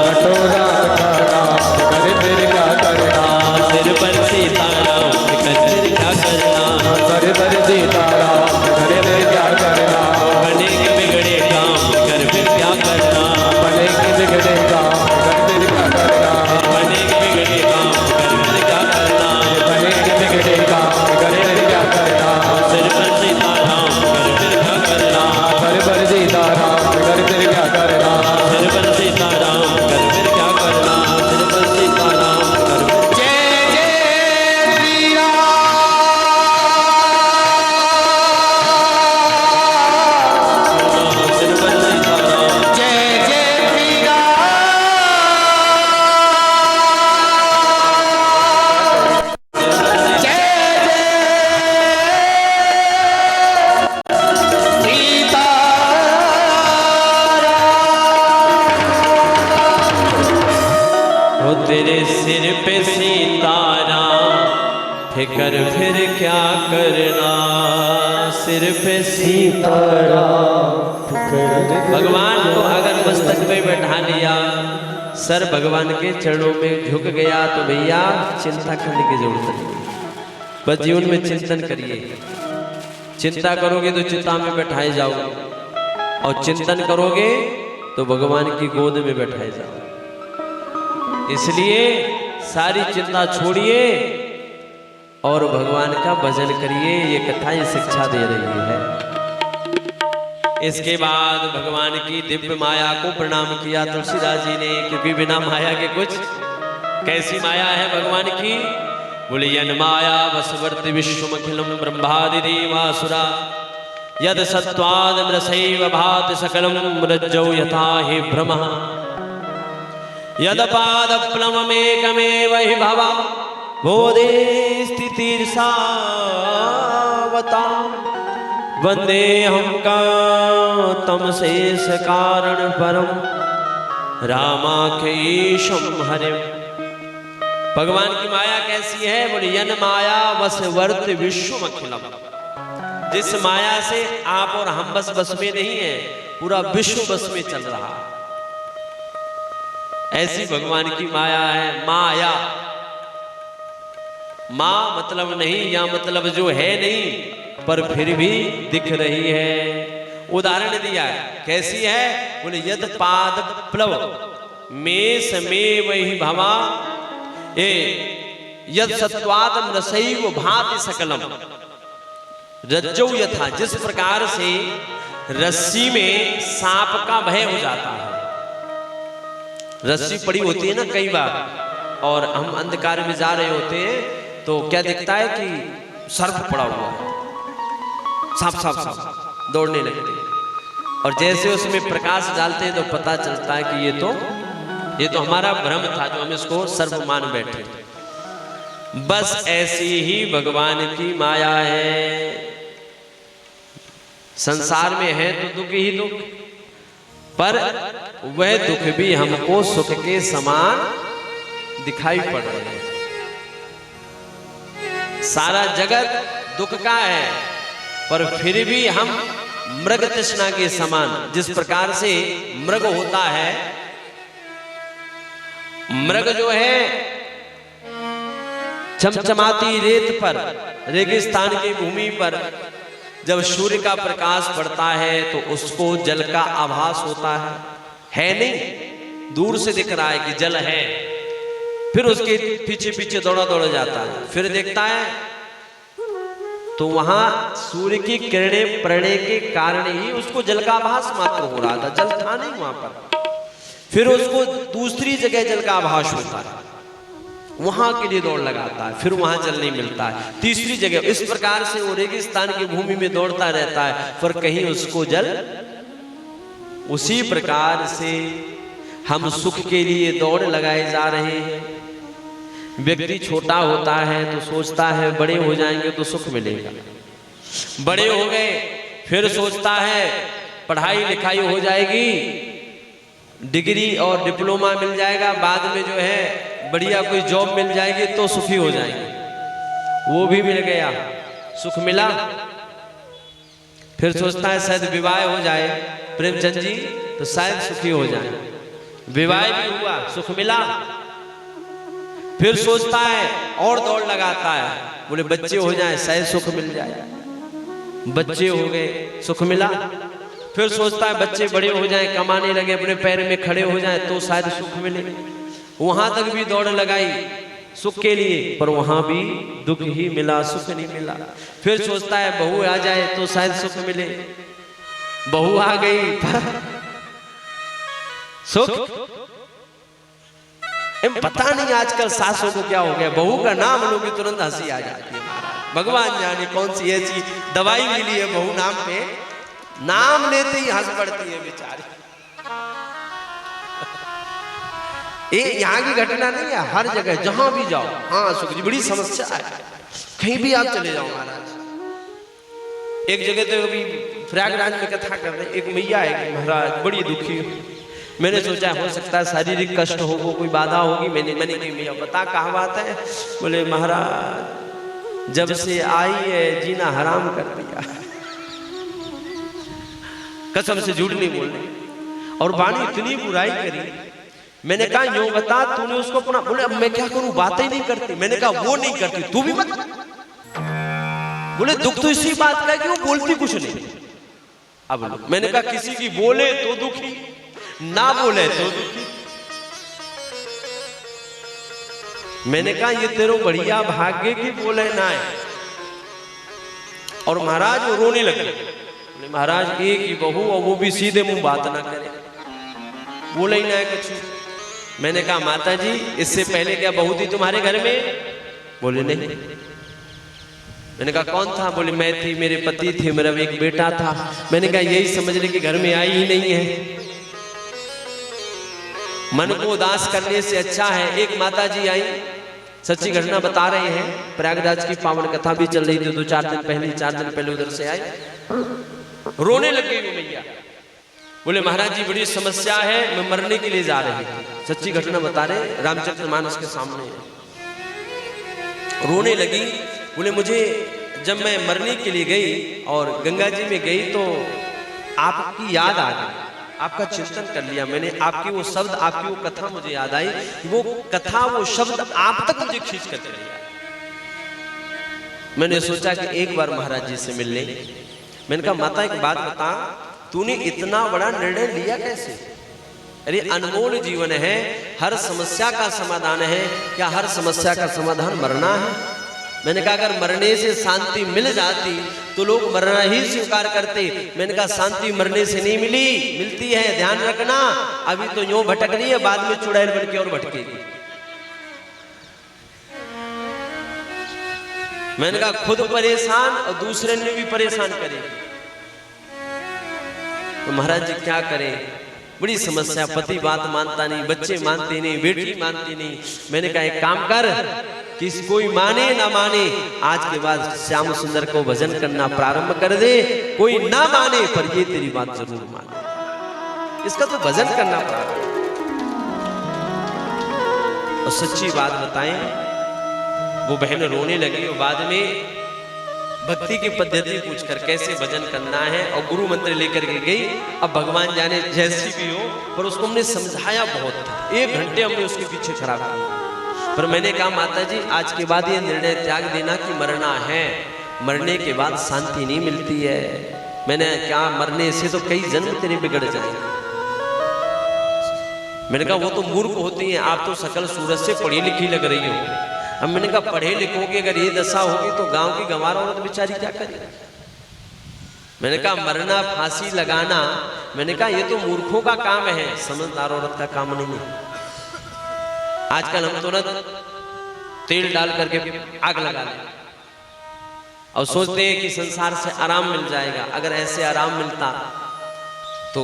रटो राम का नाम कर फिर क्या करना। सिर पर सीताराम कर फिर क्या करना, सर पर सीताराम कर फिर क्या करना, बनेंगे बिगड़े काम कर फिर क्या करना, बनेंगे बिगड़े काम कर फिर क्या करना, बनेंगे बिगड़े काम कर फिर क्या करना, बनेंगे बिगड़े काम कर फिर क्या करना। सिर पर सीताराम कर फिर क्या करना, तेरे सिर पे सितारा, फिकर फिर क्या करना, सिर पे सितारा। भगवान को अगर मस्तक में बैठा लिया, सर भगवान के चरणों में झुक गया, तो भैया चिंता करने की जरूरत नहीं। बस जीवन में चिंतन करिए। चिंता करोगे तो चिंता में बैठाए जाओगे, और चिंतन करोगे तो भगवान की गोद में बैठाए जाओगे। इसलिए सारी चिंता छोड़िए और भगवान का भजन करिए। ये कथा ये शिक्षा दे रही है। इसके बाद भगवान की दिव्य माया को प्रणाम किया तुलसीदास जी ने, क्योंकि बिना माया के कुछ, कैसी माया है भगवान की? बोले यन माया वसवर्ति विश्वमखिलम ब्रह्मादि देवासुरा, यद सत्वाद मृसैव भाति सकलम रज्जौ यथा हि भ्रमः, यद पादप्लवमेकमेव हि भवा बोधे स्थितिर्सावता, वंदेऽहं का तम शेष कारण परम रामाख्यईशं हरिम। भगवान की माया कैसी है? बोले यन माया वसवर्त विश्वमखिलम, जिस माया से आप और हम बस में नहीं है, पूरा विश्व बस में चल रहा। ऐसी भगवान की माया है। माया, मां मतलब नहीं, या मतलब जो है नहीं, पर फिर भी दिख रही है। उदाहरण दिया है, कैसी है? बोले यद पाद प्लव में समय वही भवा, यद सत्वाद मृसैव भाति सकलम रज्जौ यथा, जिस प्रकार से रस्सी में सांप का भय हो जाता है। रस्सी पड़ी होती है ना कई बार, और हम अंधकार में जा रहे होते हैं तो क्या दिखता है कि सर्प पड़ा हुआ है, सांप सांप सांप दौड़ने लगते हैं, और जैसे उसमें प्रकाश डालते हैं तो पता चलता है कि ये तो हमारा भ्रम था, जो हम इसको सर्प मान बैठे। बस ऐसी ही भगवान की माया है। संसार में है तो दुख ही दुख, पर वह दुख भी हमको सुख के समान दिखाई पड़ रहे हैं। सारा जगत दुख का है, पर फिर भी हम मृग तृष्णा के समान, जिस प्रकार से मृग होता है, मृग जो है चमचमाती रेत पर, रेगिस्तान की भूमि पर जब सूर्य का प्रकाश पड़ता है तो उसको जल का आभास होता है नहीं, दूर से दिख रहा है कि जल है, फिर उसके पीछे पीछे दौड़ा दौड़ा जाता है, फिर देखता है तो वहां सूर्य की किरणें पड़ने के कारण ही उसको जल का आभास मात्र हो रहा था, जल था नहीं वहां पर। फिर उसको दूसरी जगह जल का आभास होता है, वहां के लिए दौड़ लगाता है, फिर वहां जल नहीं मिलता है, तीसरी जगह। इस प्रकार से वो रेगिस्तान की भूमि में दौड़ता रहता है, पर कहीं उसको जल। उसी प्रकार से हम सुख के लिए दौड़ लगाए जा रहे हैं। व्यक्ति छोटा होता है तो सोचता है बड़े हो जाएंगे तो सुख मिलेगा, बड़े हो गए फिर सोचता है पढ़ाई लिखाई हो जाएगी, डिग्री और डिप्लोमा मिल जाएगा, बाद में जो है बढ़िया कोई जॉब मिल जाएगी तो सुखी हो जाएंगे। वो भी मिल गया, सुख मिला, फिर सोचता है शायद विवाह हो जाए प्रेमचंद जी तो शायद सुखी हो जाए, विवाह भी हुआ, सुख मिला, फिर सोचता है और दौड़ लगाता है, बोले बच्चे हो जाए शायद सुख मिल जाए, बच्चे हो गए सुख मिला, फिर सोचता है बच्चे बड़े हो जाएं, कमाने लगे, अपने पैर में खड़े हो जाएं तो शायद सुख मिले। वहां तक भी दौड़ लगाई सुख के लिए, पर वहां भी दुख ही मिला, सुख नहीं मिला। फिर सोचता है बहू आ जाए तो शायद सुख मिले, बहू आ गई पर सुख पता नहीं आजकल सासों को क्या हो गया, बहू का नाम लोग तुरंत हंसी आ जाती है। भगवान जाने कौन सी ऐसी दवाई मिली है बहू नाम पे, नाम लेते ही हंस पड़ती है बेचारी। ये यहाँ की घटना नहीं है, हर जगह जहां भी जाओ, हाँ सुख जी बड़ी समस्या है, कहीं भी आप चले जाओ महाराज। एक जगह तो अभी प्रयागराज में कथा कर रहे, एक मैया है कि महाराज बड़ी दुखी, मैंने सोचा हो सकता है शारीरिक कष्ट हो, कोई बाधा होगी। मैंने कही भैया बता कहाँ बात है? बोले महाराज जब से आई है जीना हराम कर दिया। कसम से झूठ नहीं बोल रही। और वाणी इतनी बुराई करी। मैंने कहा यूं बता तूने उसको अपना। बोले अब मैं क्या करूं, बातें ही नहीं करती। मैंने कहा वो नहीं करती तू भी मत। बोले दुख तो इसी बात का है कि वो बोलती कुछ नहीं। अब मैंने कहा किसी की बोले तो दुखी, ना बोले तो दुखी। मैंने कहा ये तेरो बढ़िया भाग्य की बोले ना है। और महाराज वो रोने लगे। बोले महाराज एक ही बहू और वो भी सीधे मुंह बात ना करे, बोले ही ना है कुछ। मैंने कहा माता जी इससे पहले क्या बहू थी तुम्हारे घर में? बोले नहीं। मैंने कहा कौन था? बोले मैं थी, मेरे पति थे, मेरा एक बेटा था। मैंने कहा यही समझ ले कि घर में आई ही नहीं है। मन को उदास करने से अच्छा है। एक माता जी आई, सच्ची घटना बता रहे हैं। प्रयागराज की पावन कथा भी चल रही थी 2-4 दिन पहले, 4 दिन पहले उधर से आई, रोने लगे वो मैया। बोले महाराज जी बड़ी समस्या है, मैं मरने के लिए जा रही थी। सच्ची घटना बता रहे, रामचरितमानस के सामने रोने लगी। बोले मुझे जब मैं मरने के लिए गई और गंगा जी में गई तो आपकी याद आ गई, आपका चिंतन कर लिया मैंने। आपकी वो शब्द, आपकी वो कथा मुझे याद आई। वो कथा, वो शब्द आप तक मुझे खींच कर चले गया। मैंने सोचा कि एक बार महाराज जी से मिल ले। मैंने कहा माता एक बात बता, तूने इतना बड़ा निर्णय लिया कैसे? अरे अनमोल जीवन है, हर समस्या का समाधान है। क्या हर समस्या का समाधान मरना है? मैंने कहा अगर मरने से शांति मिल जाती तो लोग मरना ही स्वीकार करते। मैंने कहा शांति मरने से नहीं मिली, मिलती है, ध्यान रखना। अभी तो यूं भटक रही है, बाद में चुड़ैल बन के और भटकेगी। मैंने कहा खुद परेशान और दूसरे ने भी परेशान करेगी। तो महाराज जी क्या करें, बड़ी समस्या। पति बात मानता नहीं, बच्चे मानते नहीं, बेटी मानती नहीं। मैंने कहा एक काम कर, किसी कोई माने ना माने, आज के बाद श्याम सुंदर को भजन करना प्रारंभ कर दे। कोई ना माने पर ये तेरी बात जरूर माने, इसका तो भजन करना प्रारंभ। और सच्ची बात बताएं, वो बहन रोने लगी और बाद में भक्ति की पद्धति पूछकर कैसे भजन करना है और गुरु मंत्र लेकर के गई। अब भगवान जाने जैसी भी हो, पर उसको हमने समझाया बहुत था। 1 घंटे हमने उसके पीछे खड़ा किया। पर मैंने कहा माता जी आज के बाद ये निर्णय त्याग देना कि मरना है, मरने के बाद शांति नहीं मिलती है। मैंने क्या, मरने से तो कई जन्म तेरे बिगड़ जाएंगे। मैंने कहा वो तो मूर्ख होती हैं, आप तो सकल सूरत से पढ़ी लिखी लग रही हो। अब मैंने कहा पढ़े लिखोगे अगर ये दशा होगी तो गांव की गंवार औरत बेचारी क्या करेगी? मैंने कहा मरना, फांसी लगाना, मैंने कहा ये तो मूर्खों का काम है, समझदार औरत का काम नहीं है। आजकल हम तुरंत तेल डाल करके आग लगा लें और सोचते हैं कि संसार से आराम मिल जाएगा। अगर ऐसे आराम मिलता तो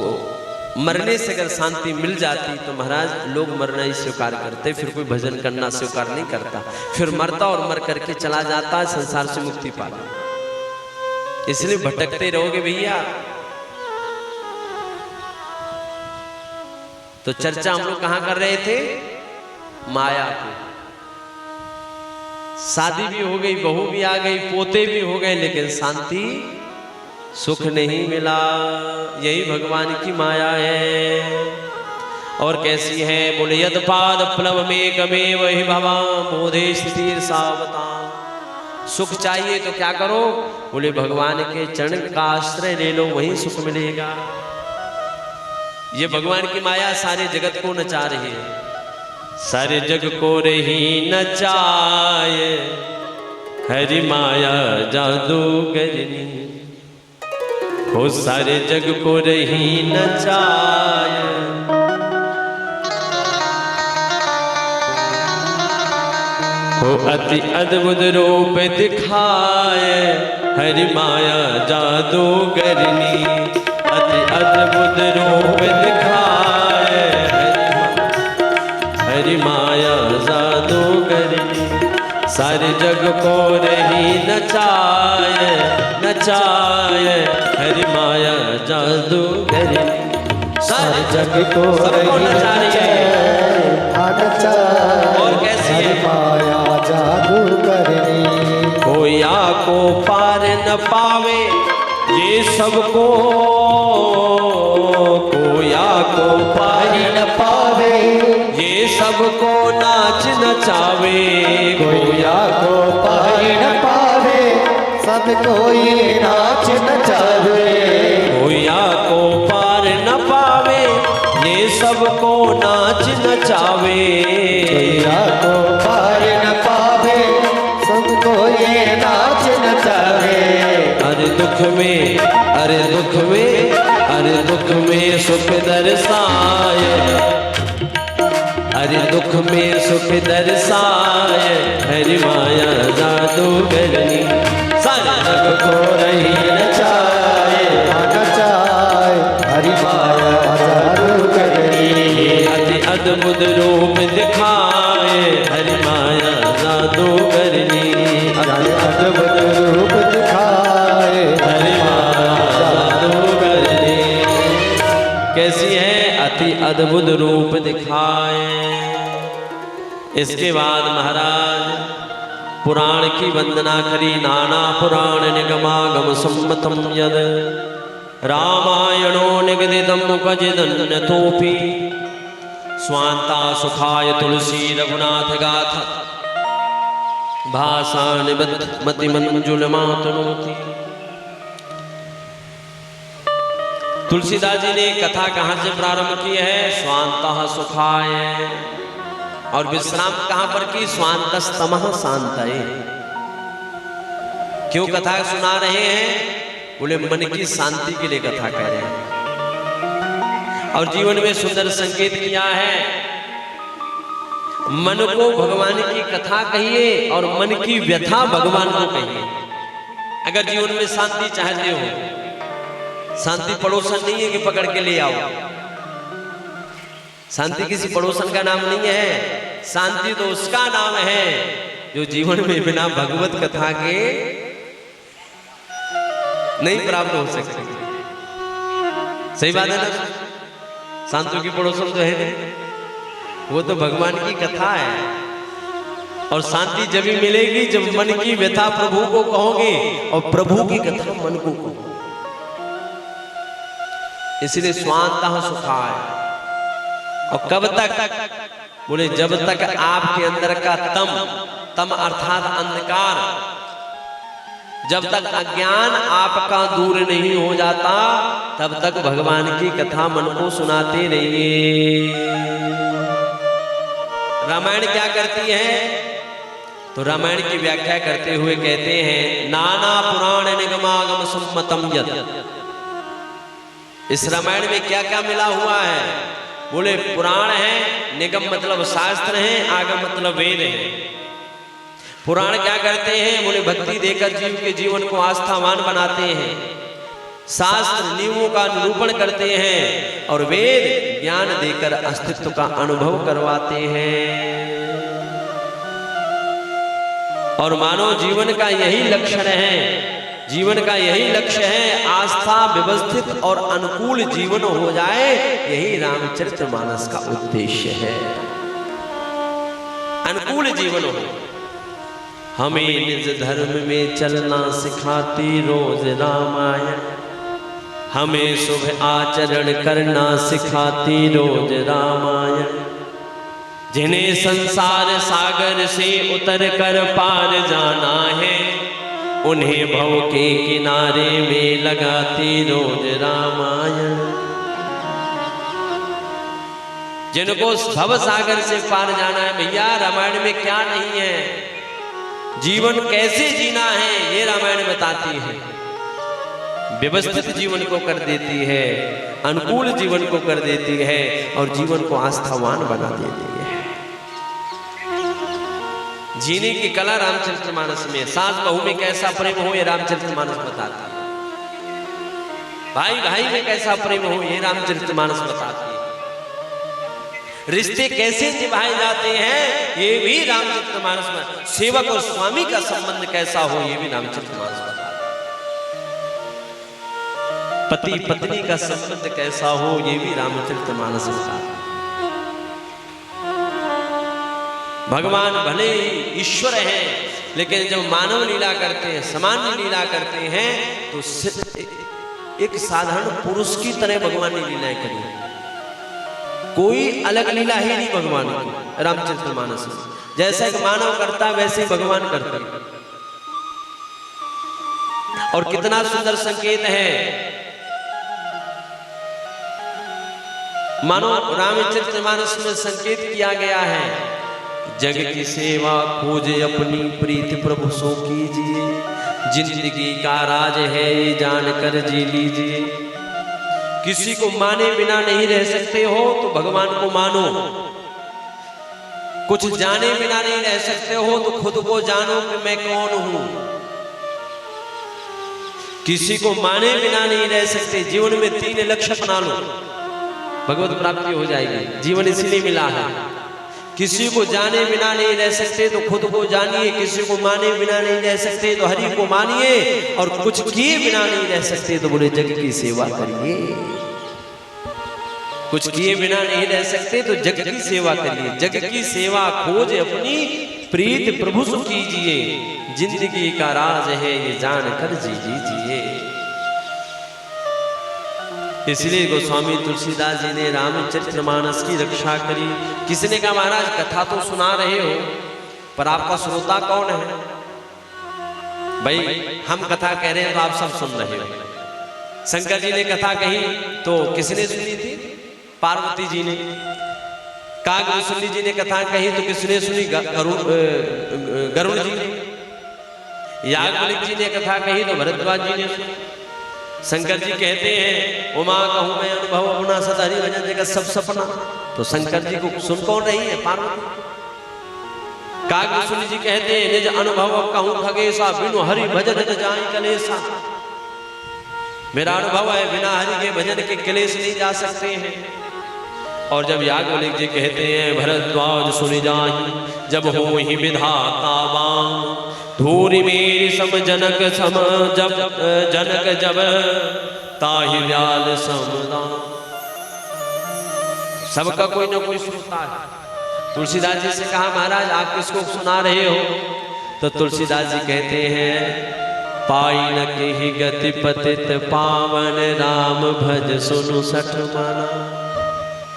मरने से अगर शांति मिल जाती तो महाराज लोग मरना ही स्वीकार करते, फिर कोई भजन करना स्वीकार नहीं करता, फिर मरता और मर करके चला जाता, संसार से मुक्ति पाता। इसलिए भटकते रहोगे भैया। तो चर्चा हम लोग कहां कर रहे थे? माया की। शादी भी हो गई, बहू भी आ गई, पोते भी हो गए, लेकिन शांति सुख नहीं मिला। यही भगवान की माया है। और कैसी है? बोले यद पाद प्लव में गमे वही भवा मोधे स्थिर सावता। सुख चाहिए तो क्या करो? बोले भगवान के चरण का आश्रय ले लो, वहीं सुख मिलेगा। ये भगवान की माया सारे जगत को नचा रही है। सारे जग को रही नचाए, हरि माया जादूगरनी हो, सारे जग को रही नचाए। हो अति अद्भुत रूप दिखाए, हरि माया जादूगरनी, अति अद्भुत रूप दिखाए, हरि माया जादूगरनी, सारे जग को रही नचाए, नचाए, हरि माया जादूगरनी, सारे जग को सबको नचा रही है। और कैसी है? माया जादू करनी, कोया को पार न पावे ये सबको, कोया को पार न पावे ये सबको नाच नचावे, कोया को पार न पावे सबको ये नाच नचावे, कोया को पार न पावे ये सबको नाच नचावे, कोया को पार न पावे सबको ये नाच नचावे। अरे दुख में, अरे दुख में, अरे दुख में सुख दर्शाए, अरे दुख में सुख दर्शाए, हरि माया जादू करनी, सारे जग को रही नचाए, नचाए हरि माया जादू करनी, अति अद्भुत रूप दिखाए, हरि माया जादू करनी, अद्भुत रूप दिखाए हरि माया जादू करनी। कैसी है? अति अद्भुत रूप दिखाए। इसके बाद महाराज पुराण की वंदना करी। नाना पुराण निगमागम सम्मतम यद रामायणो निगदितम उपजिदन्यतोपि स्वान्ता सुखाय तुलसी रघुनाथ गाथा भाषा मति मंजुल मातनोति। तुलसीदास जी ने कथा कहां से प्रारंभ की है? स्वांतः सुखाय। और विश्राम कहां पर की? स्वांतस्तमः शांतये। क्यों कथा सुना रहे हैं? बोले मन की शांति के लिए कथा कह रहे हैं। और जीवन में सुंदर संकेत किया है, मन को भगवान की कथा कहिए और मन की व्यथा भगवान को कहिए। अगर जीवन में शांति चाहते हो, शांति पड़ोसन नहीं है कि पकड़ के ले आओ। शांति किसी पड़ोसन का नाम नहीं है। शांति तो उसका नाम है जो जीवन में बिना भगवत कथा के नहीं प्राप्त हो सकती। सही बात है ना? शांतों की पड़ोसन तो है नहीं, वो तो भगवान की कथा है। और शांति जब भी मिलेगी जब मन की व्यथा प्रभु को कहोगे और प्रभु की कथा मन को कहो। इसलिए स्वांतः सुखाय। और कब तक? बोले जब तक आपके अंदर का तम अर्थात अंधकार, जब तक अज्ञान आपका दूर नहीं हो जाता तब तक भगवान की कथा मन को सुनाते रहिए। रामायण क्या करती है? तो रामायण की व्याख्या करते हुए कहते हैं, नाना पुराण निगमागम सम्मतम यत्। इस रामायण में क्या क्या मिला हुआ है? बोले पुराण है, निगम मतलब शास्त्र है, आगम मतलब वेद है। पुराण क्या करते हैं? बोले भक्ति देकर जीव के जीवन को आस्थावान बनाते हैं। शास्त्र नियमों का निरूपण करते हैं और वेद ज्ञान देकर अस्तित्व का अनुभव करवाते हैं। और मानव जीवन का यही लक्षण है, जीवन का यही लक्ष्य है, आस्था व्यवस्थित और अनुकूल जीवन हो जाए, यही रामचरितमानस का उद्देश्य है। अनुकूल जीवन हो। हमें निज धर्म में चलना सिखाती रोज रामायण, हमें शुभ आचरण करना सिखाती रोज रामायण। जिन्हें संसार सागर से उतर कर पार जाना है, उन्हें भव के किनारे में लगाती रोज रामायण। जिनको भव सागर से पार जाना है, भैया रामायण में क्या नहीं है, जीवन कैसे जीना है, ये रामायण बताती है। व्यवस्थित जीवन को कर देती है, अनुकूल जीवन को कर देती है और जीवन को आस्थावान बना देती है। जीने की कला रामचरितमानस में, सास बहू में कैसा प्रेम हो ये रामचरितमानस बताती है। भाई भाई में कैसा प्रेम हो ये रामचरितमानस बताती है। रिश्ते कैसे निभाए जाते हैं ये भी रामचरितमानस में। सेवक और स्वामी का संबंध कैसा हो ये भी रामचरितमानस बताता है। पति पत्नी का संबंध कैसा हो, ये भी रामचरितमानस में कहा। भगवान भले ही ईश्वर हैं, लेकिन जब मानव लीला करते हैं, सामान्य लीला करते हैं, तो एक साधारण पुरुष की तरह भगवान ने लीलाएं करी। कोई अलग लीला ही नहीं भगवान की रामचरितमानस में। जैसा एक मानव करता वैसे भगवान करते हैं। और कितना सुंदर संकेत है, मानो रामचरितमानस में संकेत किया गया है, जग की सेवा खोजे अपनी प्रीत प्रभु सो कीजिए, जिंदगी का राज है ये जानकर जी लीजिए। किसी को माने बिना नहीं रह सकते हो तो भगवान को मानो, कुछ जाने बिना नहीं रह सकते हो तो खुद को जानो कि मैं कौन हूं। किसी को माने बिना नहीं रह सकते। जीवन में 3 लक्ष्य अपना लो, भगवत प्राप्ति हो जाएगी। जीवन इसलिए मिला है। किसी को जाने बिना नहीं रह सकते तो खुद को जानिए, किसी को माने बिना नहीं रह सकते तो हरि को मानिए, और कुछ किए बिना नहीं रह सकते तो बोले जग की सेवा करिए। कुछ किए बिना नहीं रह सकते तो जग की सेवा करिए। जग की सेवा खोज अपनी प्रीत प्रभु सो कीजिए, जिंदगी का राज है ये जान कर जी लीजिए। इसलिए गोस्वामी तुलसीदास जी ने रामचरितमानस की रक्षा करी। किसी ने कहा महाराज कथा तो सुना रहे हो, पर आपका श्रोता कौन है? भाई हम कथा कह रहे हैं तो आप सब सुन रहे हो। शंकर जी ने कथा कही तो किसने सुनी थी? पार्वती जी ने। कागभूषणी जी ने कथा कही तो किसने सुनी? गरुड़ जी ने। याज्ञवल्क्य जी ने कथा कही तो भरद्वाज जी ने सुनी। शंकर जी कहते हैं उमा कहूं मैं अनुभव अपना सदा हरि भजन जगत सब सपना, तो शंकर जी को सुन कौन रही है? पार्वती। कागभूषणी जी कहते हैं निज अनुभव कहूं खगेशा, बिनु हरि भजन न जाई कलेशा। मेरा अनुभव है बिना हरि के भजन के क्लेश नहीं जा सकते हैं। और जब याज्ञवल्क्य जी कहते हैं भरद्वाज सुनि जाहि, जब हो ही विधाता बान, धूरि मेरी सम जनक सम, जब जनक जब ताहि व्याल समदान। सबका कोई ना कोई श्रोता है। तुलसीदास जी से कहा महाराज आप किसको सुना रहे हो? तो तुलसीदास जी कहते हैं पाई न केहि गति पतित पावन, राम भज सुनु सठ मना।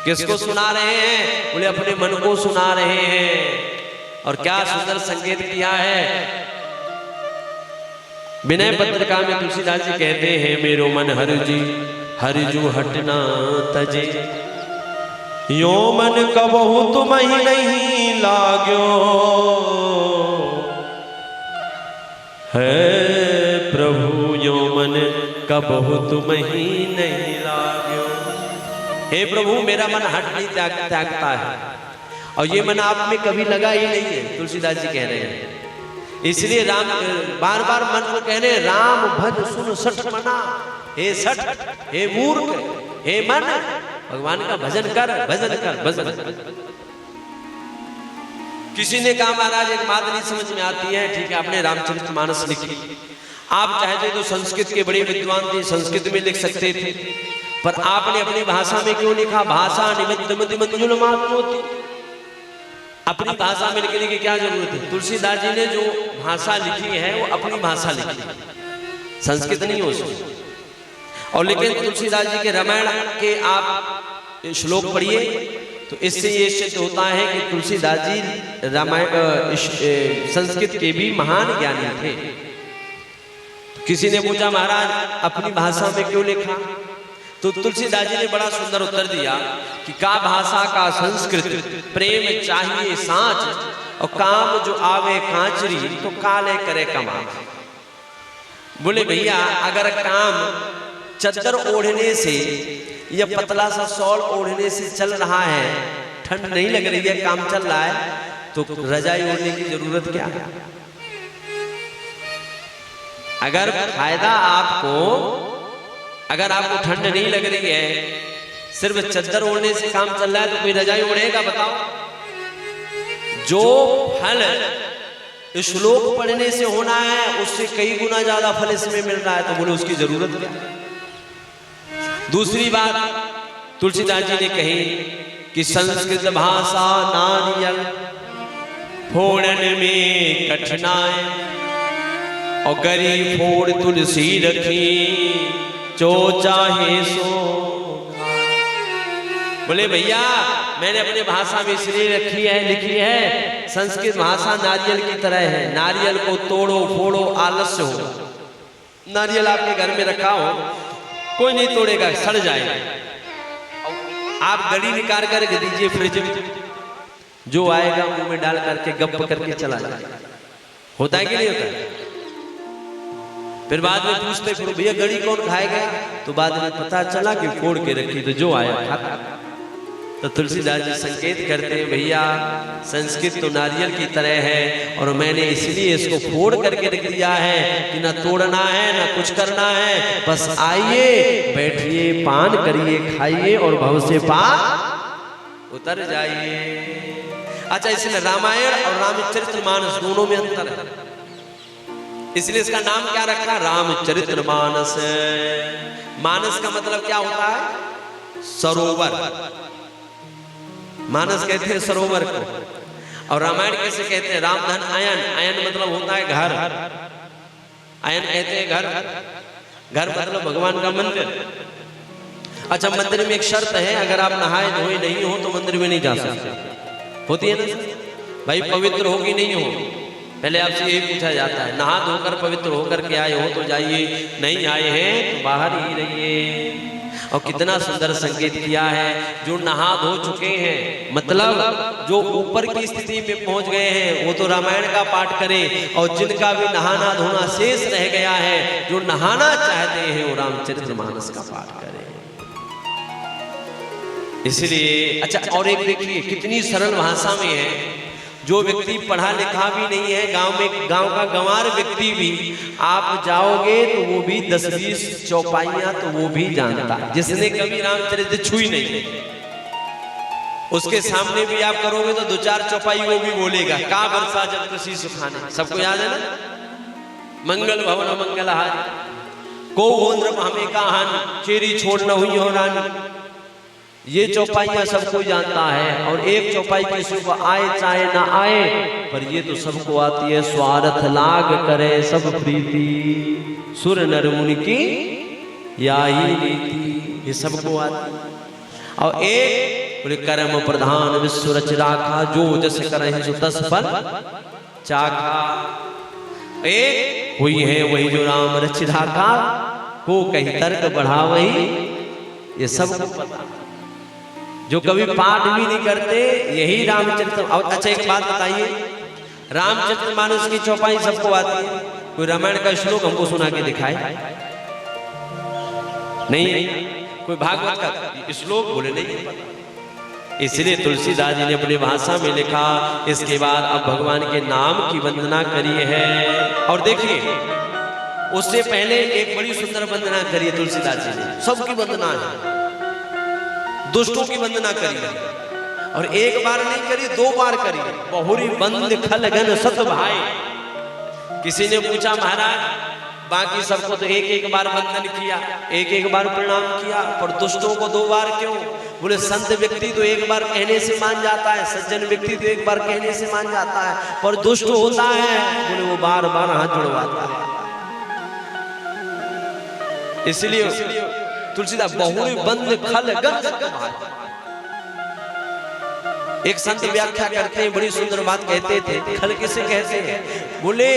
किसको सुना रहे हैं? बोले अपने मन को सुना रहे हैं। और क्या सुंदर संकेत किया है। विनय पत्रिका में तुलसीदास जी कहते हैं मेरो मन हरजी हरिजु हटना तजे, यो मन कबहु तुम ही नहीं लाग्यो, है प्रभु यो मन कबहु तुम ही नहीं लाग्यो। हे प्रभु मेरा मन हट नहीं त्यागता है, और ये मन आप में कभी लगा ही नहीं है। तुलसीदास जी कह रहे हैं। इसलिए राम बार बार मन को कह रहे राम भज सुन सठ मना। हे सठ, हे मूर्ख, हे मन, भगवान का भजन कर, भजन कर, भजन कर। किसी ने कहा महाराज एक बात नहीं समझ में आती है। ठीक है आपने रामचरितमानस लिखी, आप चाहते तो संस्कृत के बड़े विद्वान थे, संस्कृत में लिख सकते थे, पर आपने अपनी भाषा में क्यों लिखा? भाषा निमित्त मति मंजुल मातनोति। अपनी भाषा में लिखने की क्या जरूरत है? तुलसीदास जी ने जो भाषा लिखी है वो अपनी भाषा लिखी है, संस्कृत नहीं हो उसमें। और लेकिन तुलसीदास जी के रामायण के आप श्लोक पढ़िए तो इससे ये सिद्ध होता है कि तुलसीदास जी रामायण संस्कृत के भी महान ज्ञानी थे। किसी ने पूछा महाराज अपनी भाषा में क्यों लिखा? तो तुलसीदास जी ने बड़ा सुंदर उत्तर दिया कि का भाषा का संस्कृत, प्रेम चाहिए सांच, और काम जो आवे कांचरी तो काले करे कमा। बोले भैया अगर काम चद्दर ओढ़ने से या पतला सा शॉल ओढ़ने से चल रहा है, ठंड नहीं लग रही है, काम चल रहा है, तो रजाई ओढ़ने की जरूरत क्या है? अगर फायदा आपको, अगर आपको ठंड नहीं लग रही है, सिर्फ चद्दर ओढ़ने से काम चल रहा है, तो कोई रजाई ओढ़ेगा? बताओ। जो फल श्लोक पढ़ने से होना है उससे कई गुना ज्यादा फल इसमें मिल रहा है, तो बोले उसकी जरूरत क्या? दूसरी बात तुलसीदास जी ने कही कि संस्कृत भाषा नारियल फोड़न में कठिनाई, और गरी फोड़ तुलसी रखी जो चाहे सो। बोले भैया मैंने अपने भाषा में इसलिए लिखी है, संस्कृत भाषा नारियल की तरह है। नारियल को तोड़ो फोड़ो आलस्य हो। नारियल आपके घर में रखा हो, कोई नहीं तोड़ेगा, सड़ जाएगा। आप गड़ी निकाल कर दीजिए फ्रिज में, जो आएगा मुंह में डाल करके गप करके चला जाएगा। होता है कि नहीं होता है? फिर बाद में पूछते फिर भैया गड़ी कौन खाएगा, तो बाद में पता चला कि फोड़ के रखी, तो जो आया खाता। तो तुलसीदास जी संकेत करते हैं भैया संस्कृत तो नारियल की तरह है, और मैंने इसलिए इसको फोड़ करके रख दिया है कि ना तोड़ना है ना कुछ करना है, बस आइए बैठिए पान करिए खाइए और भव से पार उतर जाइए। अच्छा, इसलिए रामायण और रामचरितमानस दोनों में अंतर है, इसलिए इसका नाम क्या रखा, रामचरितमानस। मानस का मतलब क्या होता है, सरोवर। मानस कहते हैं सरोवर को, और रामायण कैसे कहते हैं, रामधन अयन। अयन मतलब होता है घर, अयन कहते हैं घर। घर मतलब भगवान का मंदिर। अच्छा, मंदिर में एक शर्त है, अगर आप नहाए धोए नहीं हो तो मंदिर में नहीं जा सकते। होती है ना भाई, पवित्र हो कि नहीं हो, पहले आपसे यही पूछा जाता है। नहा धोकर पवित्र होकर के आए हो तो जाइए, नहीं आए हैं तो बाहर ही रहिए। और कितना सुंदर संकेत किया है, जो नहा धो चुके हैं, मतलब जो ऊपर की स्थिति में पहुंच गए हैं, वो तो रामायण का पाठ करें, और जिनका भी नहाना धोना शेष रह गया है, जो नहाना चाहते हैं वो रामचरितमानस का पाठ करें। इसलिए अच्छा, और एक देखिए कितनी सरल भाषा में है। जो व्यक्ति पढ़ा लिखा भी नहीं है, गांव का गंवार व्यक्ति भी आप जाओगे तो वो भी 10-20 चौपाइयां तो वो भी जानता है, जिसने कभी रामचरित छुई नहीं। उसके सामने भी आप करोगे तो 2-4 चौपाई वो भी बोलेगा। का वर्षा जब कृषि सुखाने, सबको याद है ना, मंगल भवन मंगल हानि, को गोंद्र हमें कहानी, चेरी छोड़ न हुई हो रानी। ये चौपाइयां सबको जानता है, और एक चौपाई किसी को आए चाहे ना आए, पर ये तो सबको आती है। स्वार्थ लाग करे सब प्रीति, सुर नर मुनि की यही नीति, ये सबको आती है। और एक बोले कर्म प्रधान विश्व रच राखा, जो जस करे सो तस फल चाखा। एक हुई है वही जो राम रच राखा, को कहीं तर्क बढ़ा वही, ये सबको पता। जो कभी पाठ भी नहीं करते यही रामचरित। अच्छा, एक बात बताइए, रामचरितमानस की चौपाई सबको आती है, कोई रामायण का श्लोक हमको सुना के दिखाए? नहीं। कोई भागवत का श्लोक बोले नहीं। इसलिए तुलसीदास जी ने अपनी भाषा में लिखा। इसके बाद अब भगवान के नाम की वंदना करी है, और देखिए उससे पहले एक बड़ी सुंदर वंदना करी है तुलसीदास जी ने। सबकी वंदना है, दुष्टों की वंदना करी, और एक बार नहीं करी, 2 बार करी। बहुरी बंद खल गन सत भाई। किसी ने पूछा महाराज बाकी सबको तो एक बार वंदन किया, एक बार प्रणाम किया, पर दुष्टों को 2 बार क्यों? बोले संत व्यक्ति तो एक बार कहने से मान जाता है, सज्जन व्यक्ति तो एक बार कहने से मान जाता है, पर दुष्ट होता है बोले वो बार बार हाथ जुड़वाता है। इसलिए तुलसीदास बहुरी बंद खल गन। एक संत व्याख्या करते हैं, बड़ी सुंदर बात कहते थे। खल किसे कहते हैं? बोले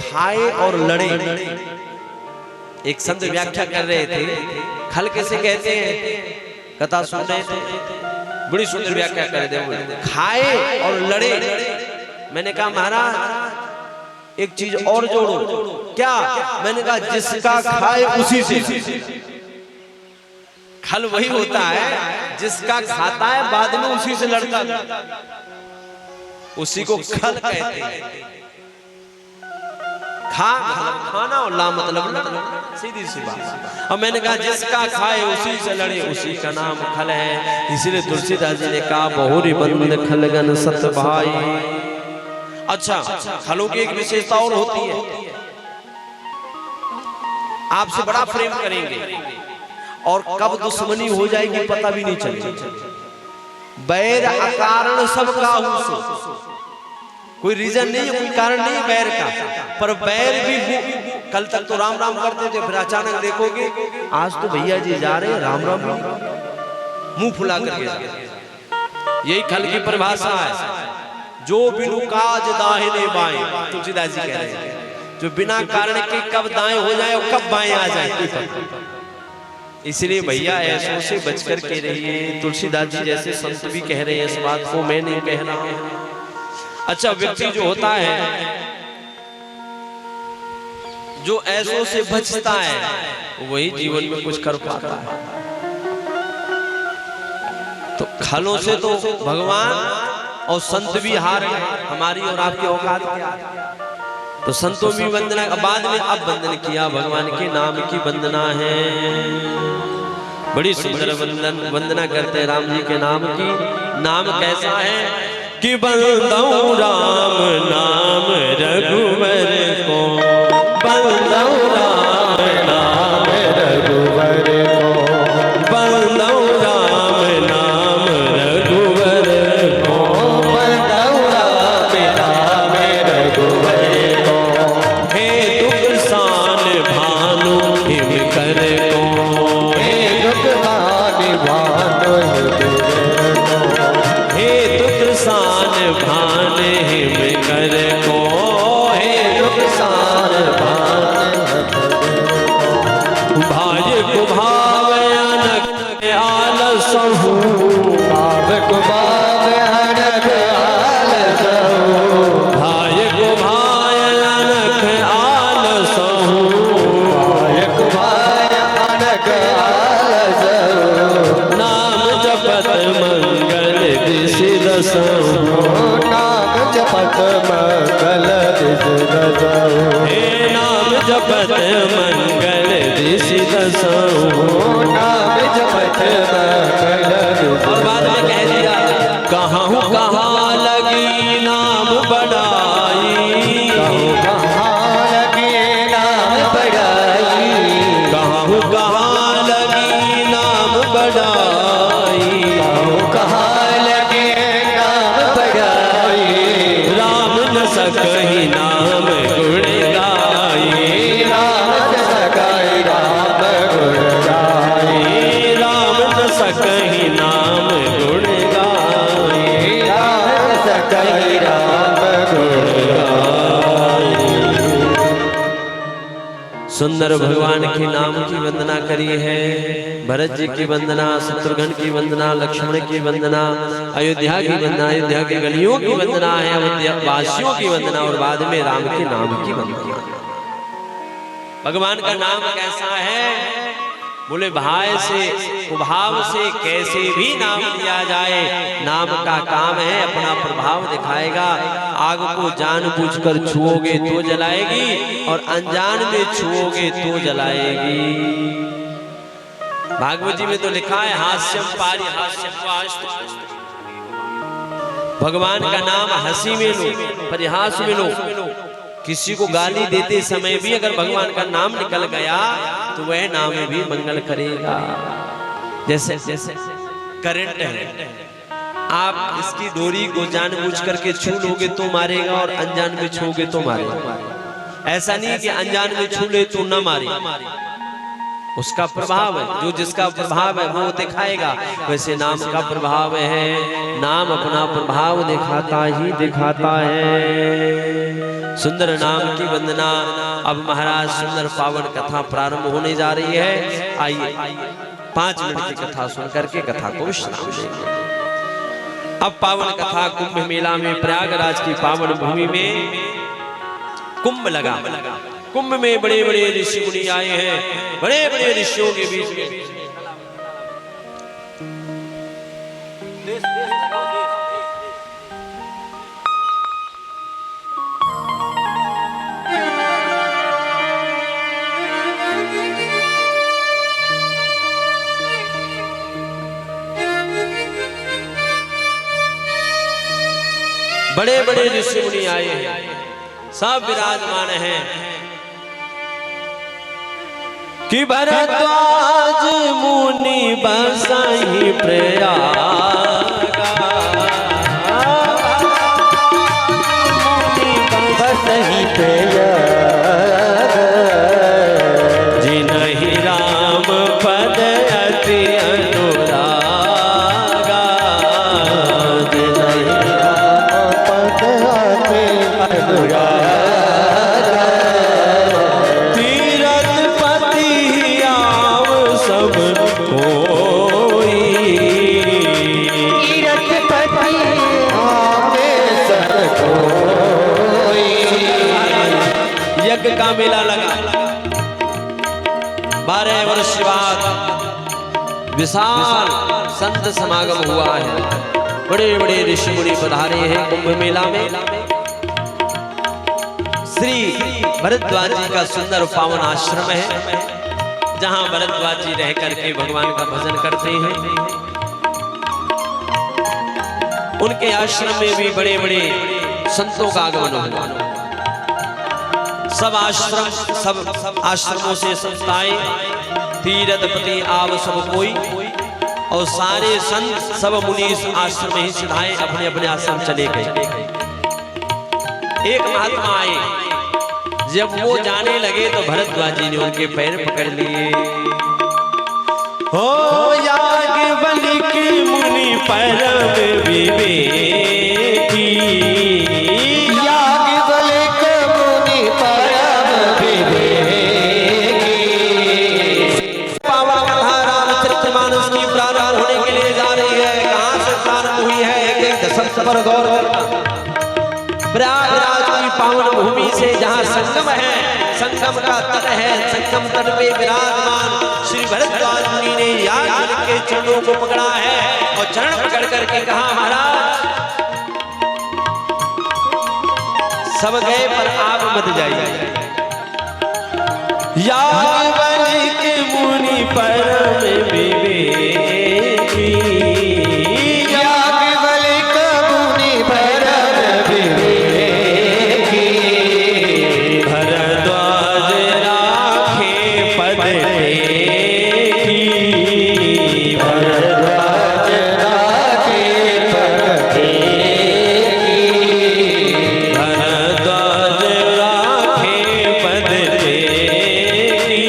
खाए और लड़े। एक संत व्याख्या कर रहे थे, खल किसे कहते हैं? कथा सुन रहे थे, बड़ी सुंदर व्याख्या कर रहे थे, खाए और लड़े। मैंने कहा महाराज एक चीज और जोड़ो। क्या? मैंने कहा जिसका खाए उसी से। खल वही होता है जिसका खाता है बाद में उसी से लड़ता है, उसी को खल कहते हैं। खा मतलब खाना और ला मतलब लड़ना, सीधी सी बात। और मैंने कहा जिसका खाए उसी से लड़े, उसी का नाम खल है। इसीलिए तुलसीदास जी ने कहा बहुरी बंद खलगन सत भाई। अच्छा, खलों की एक विशेषता और होती है, आपसे बड़ा प्रेम करेंगे और कब दुश्मनी हो जाएगी पता भी नहीं चलेगा। बैर अकारण सब काहू सो, कोई रीजन नहीं है, कोई कारण नहीं है बैर का, पर बैर भी कल तक तो राम राम करते थे, फिर अचानक देखोगे आज तो भैया जी जा रहे हैं राम राम मुंह फुला करके जा रहे हैं। यही खल की परिभाषा है, जो बिनु काज दाहिने बाएं, तुलसीदास जी कह रहे हैं, जो बिना कारण के कब दाएं हो जाए और कब बाएं आ जाए। इसलिए भैया ऐसों से बचकर के रहिए। तुलसीदास जी जैसे संत भी कह रहे हैं इस बात को, मैं नहीं कह रहा हूं। अच्छा, व्यक्ति जो होता है जो ऐसों से बचता है वही जीवन में कुछ कर पाता है। तो खलों से तो भगवान और संत भी हार गए, हमारी और आपकी औकात क्या। तो संतों भी वंदना, बाद में अब वंदन किया, भगवान के नाम की वंदना है। बड़ी सुंदर वंदना करते हैं राम जी के नाम की। नाम कैसा है कि बंदौ राम नाम रघुवर को, बंदौ राम नाम रघुवर को, बंदौ राम नाम रघुवर को, बंदौ राम नाम रघुवर को, हे दुख सान भानु हिम कर को, हे दुख सान भानु भान हिम कर को, हे नुकसान भान भाज को भाव अनक आलसहु, भाव को भाव अनक आलसहु, भाज को भाव अनक आलसहु, भाज को भाव अनक आलसहु, नाम जपत मंगल दिसि दसहु, नाम जपत मंगल दिसि दसहु, हे नाम जपत मंगल दिसि दसहु, नाम जपत मंगल दिसि। और बाद में कह दिया कहूँ कहाँ लगी नाम बढ़ाई, कहूँ कहाँ लगी नाम बढ़ाई, कहूँ कहाँ लगी नाम बढ़ाई, कहूँ कहाँ लगे नाम बढ़ाई, राम न सकहि नाम गुण गाई, राम न सकहि राम गुण गाई, राम न सकहि नाम गुण गाई, राम न सकहि राम गुण गाई। सुंदर भगवान के नाम की वंदना करी है। भरत जी की वंदना, शत्रुघ्न की वंदना, लक्ष्मण की वंदना, अयोध्या की वंदना, अयोध्या की गलियों की वंदना है, अयोध्या वासियों की वंदना, और बाद में राम के नाम की वंदना। भगवान का नाम कैसा है? बोले भाई से कुभाव से कैसे भी नाम लिया जाए, नाम का काम है अपना प्रभाव दिखाएगा। आग को जानबूझकर छुओगे तो जलाएगी, और अनजान में छुओगे तो जलाएगी। भागवत जी में तो लिखा है हास्यम पारिहास्यम, भगवान का नाम हंसी में लो, परिहास में लो। किसी को गाली देते समय भी अगर भगवान का नाम निकल गया तो वह नाम भी मंगल करेगा। जैसे जैसे करंट है, आप इसकी डोरी को जानबूझ करके छू लोगे तो मारेगा, और अनजान में छूओगे तो मारेगा। ऐसा नहीं कि अनजान में छू ले तो न मारे, उसका प्रभाव है, जो जिसका प्रभाव है वो दिखाएगा। वैसे नाम का प्रभाव है, नाम अपना प्रभाव दिखाता ही दिखाता है। सुंदर नाम की वंदना। अब महाराज सुंदर पावन कथा प्रारंभ होने जा रही है। आइए 5 मिनट की कथा सुन करके कथा को विश्राम देंगे। अब पावन कथा कुंभ मेला में, प्रयागराज की पावन भूमि में कुंभ लगा। कुंभ में बड़े बड़े ऋषि मुनि आए हैं, बड़े बड़े ऋषियों के बीच में बड़े बड़े ऋषि मुनि आए हैं, सब विराजमान हैं। कि भरद्वाज मुनि बसहि प्रयागा, बसहि प्रयागा, जिनहि राम पद अति अनुरागा, जिनहि राम पद अति अनुरागा, तीरथ पति आव सब कोई, तीरथ पति आवे सब कोई। यज्ञ का मेला लगा, 12 वर्ष बाद विशाल संत समागम हुआ है। बड़े बड़े ऋषि मुनि पधारे हैं कुंभ मेला में। श्री भरद्वाज जी का सुंदर पावन आश्रम है, जहां भरद्वाज जी रह करके भगवान का भजन करते हैं। उनके आश्रम में भी बड़े बड़े संतों का आगमन हुआ। सब आश्रमों से संताएं, तीर्थपति आव सब कोई, और सारे संत सब मुनि इस आश्रम में ही सिधाए अपने अपने आश्रम चले गए। एक महात्मा आए, जब वो जाने लगे तो भरद्वाज जी ने उनके पैर पकड़ लिए। हो याज्ञवल्क्य मुनि परम विवेकी, याज्ञवल्क्य मुनि परम विवेकी, पावन कथा रामचरितमानस की प्रारंभ होने के लिए जा रही है। कहां से प्रारंभ हुई है? एक दशक पर गौर करना। प्रयागराज की पावन भूमि से जहां संगम है, संगम का तट है, संगम तट पे विराजमान श्री भरद्वाज मुनि ने याज्ञवल्क्य के चरणों को पकड़ा है और चरण पकड़ करके कहा, महाराज सब गए पर आप मत जाइए। याज्ञवल्क्य मुनि परम विवेकी, याज्ञवल्क्य मुनि परम विवेकी, भरद्वाज राखे पद टेकी, भरद्वाज राखे पद टेकी, भरद्वाज राखे पद टेकी,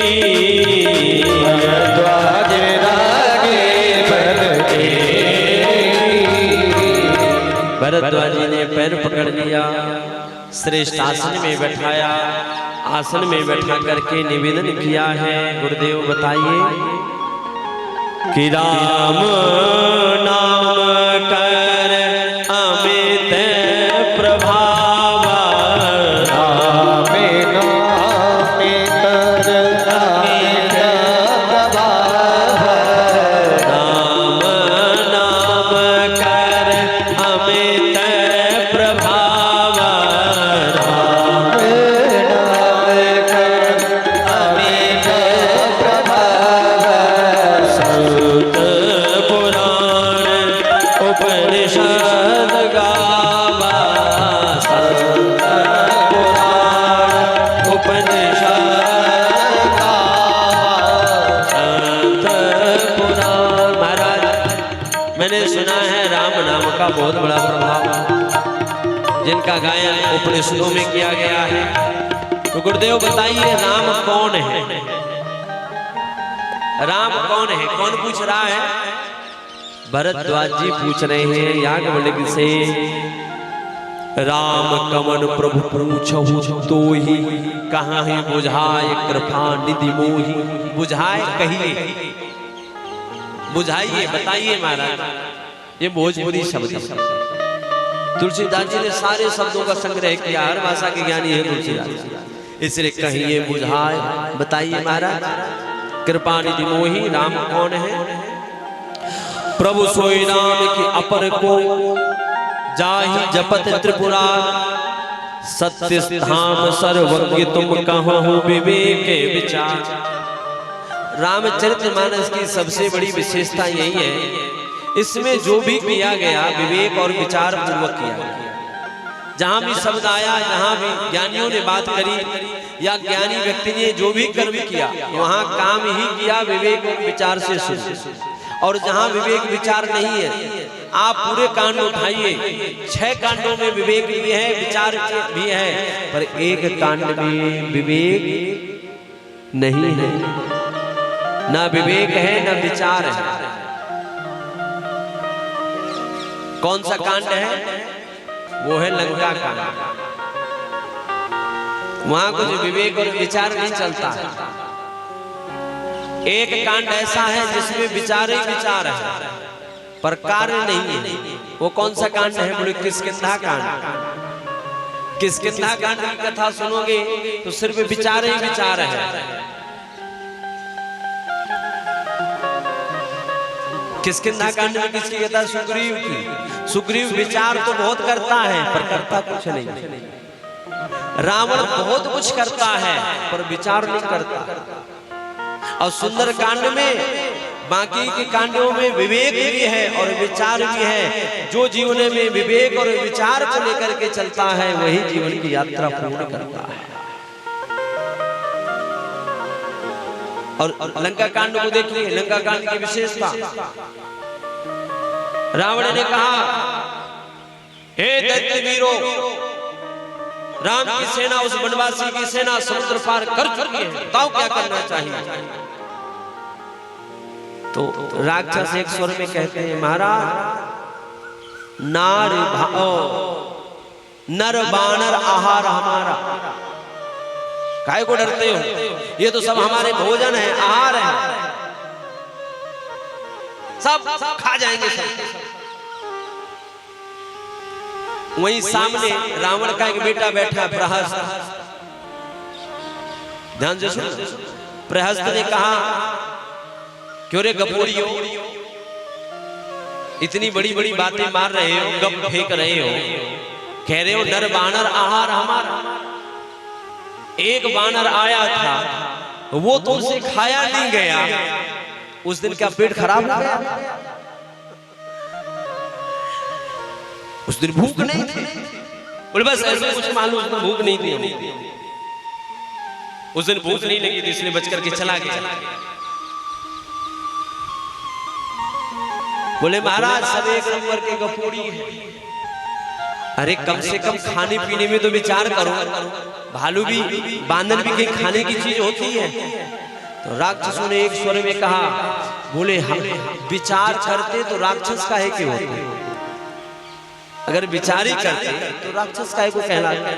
भरद्वाज राखे पद टेकी। भरद्वाज जी ने पैर पकड़ लिया, श्रेष्ठ आसन में बैठाया, आसन में बैठा करके निवेदन किया है। गुरुदेव बताइए कि राम नाम कर अमित प्रभाव, नामे नामे कर अमित प्रभाव, राम नाम कर अमित प्रभाव, नाम कर अमित प्रभाव, सूत पुराण उपनिषद गावा, सूत पुराण उपनिषद संत पुराण। महाराज, मैंने सुना है राम नाम का बहुत बड़ा प्रभाव, जिनका गायन उपनिषदों में किया गया है। तो गुरुदेव बताइए राम कौन है? राम कौन है? कौन पूछ रहा है? भरद्वाज जी पूछ रहे हैं याज्ञवल्क्य से। राम कमन प्रभु पूछहु तो ही, कहाँ है बुझाए कृपा निधि मोही। बुझाए कहिए, बुझाइए, बताइए महाराज। ये भोजपुरी शब्द है। तुलसीदास जी ने सारे शब्दों का संग्रह किया, हर भाषा के ज्ञानी है तुलसीदास जी, इसलिए कहिए बुझाए। बताइए महाराज, कृपा निधि मोही राम कौन है? प्रभु सोई राम की अपर को, जाहि जपत त्रिपुरा, सत्य धाम सर्वज्ञ तुम कहो विवेक विचार। रामचरितमानस की सबसे बड़ी विशेषता यही है, इसमें जो भी किया गया विवेक और विचार पूर्वक किया गया। जहां भी शब्द आया, जहां भी ज्ञानियों ने बात करी, या ज्ञानी व्यक्ति ने जो भी कर्म किया वहां काम ही किया विवेक और विचार से शुद्ध। और जहां विवेक विचार नहीं है, आप पूरे कांड उठाइए, 6 कांडों में विवेक भी है, विचार भी है, पर एक कांड में विवेक नहीं है, ना विवेक है ना विचार है। कौन सा कांड है? वो है लंका कांड। वहां कुछ विवेक और विचार नहीं चलता है। एक कांड ऐसा है जिसमें विचार ही विचार है पर कार्य नहीं है। वो कौन सा कांड है? बोले किष्किंधा कांड। किष्किंधा कांड की कथा सुनोगे तो सिर्फ विचार ही विचार है। किष्किंधा कांड में किसकी कथा? सुग्रीव की। सुग्रीव विचार तो बहुत करता है पर करता कुछ नहीं। रावण बहुत कुछ करता है पर विचार नहीं करता। और सुंदर कांड में, बाकी के कांडों में विवेक भी है और विचार भी है। जो जीवन में विवेक और विचार को लेकर के चलता है वही जीवन की यात्रा पूर्ण करता है। और लंका कांड को देखिए, लंका कांड की विशेषता। रावण ने कहा, हे दैत्य वीरों, राम की सेना उस वनवासी की सेना समुद्र पार कर चुकी है, बताओ क्या करना चाहिए। तो राक्षस एक स्वर में कहते हैं, महाराज नर बानर आहार हमारा। काहे को डरते हो? ये तो सब हमारे भोजन है, आहार है, सब खा जाएंगे सब। वहीं सामने रावण का एक बेटा बैठा प्रहस्त। ध्यान से सुनो। प्रहस्त ने कहा, क्यों रे गपोड़ियो, इतनी बड़ी बड़ी बातें मार रहे हो, गप फेंक रहे हो, कह रहे हो नर बानर आहार हमारा। एक बानर आया था, वो तो उसे खाया नहीं गया, उस दिन क्या पेट खराब हो गया? उस दिन भूख नहीं थी। बोले बस ऐसे कुछ मालूम, भूख नहीं थी, उस दिन भूख नहीं लगी थी इसलिए बच करके चला गया। बोले महाराज सब एक नंबर के गपोड़ी है। अरे कम से कम खाने पीने में तो विचार करो। भालू भी, बांदर भी कहीं खाने की चीज होती है। तो राक्षसों ने एक स्वर में कहा, बोले हम विचार करते तो राक्षस काहे के होते? अगर विचार ही करते तो राक्षस काहे को कहलाते?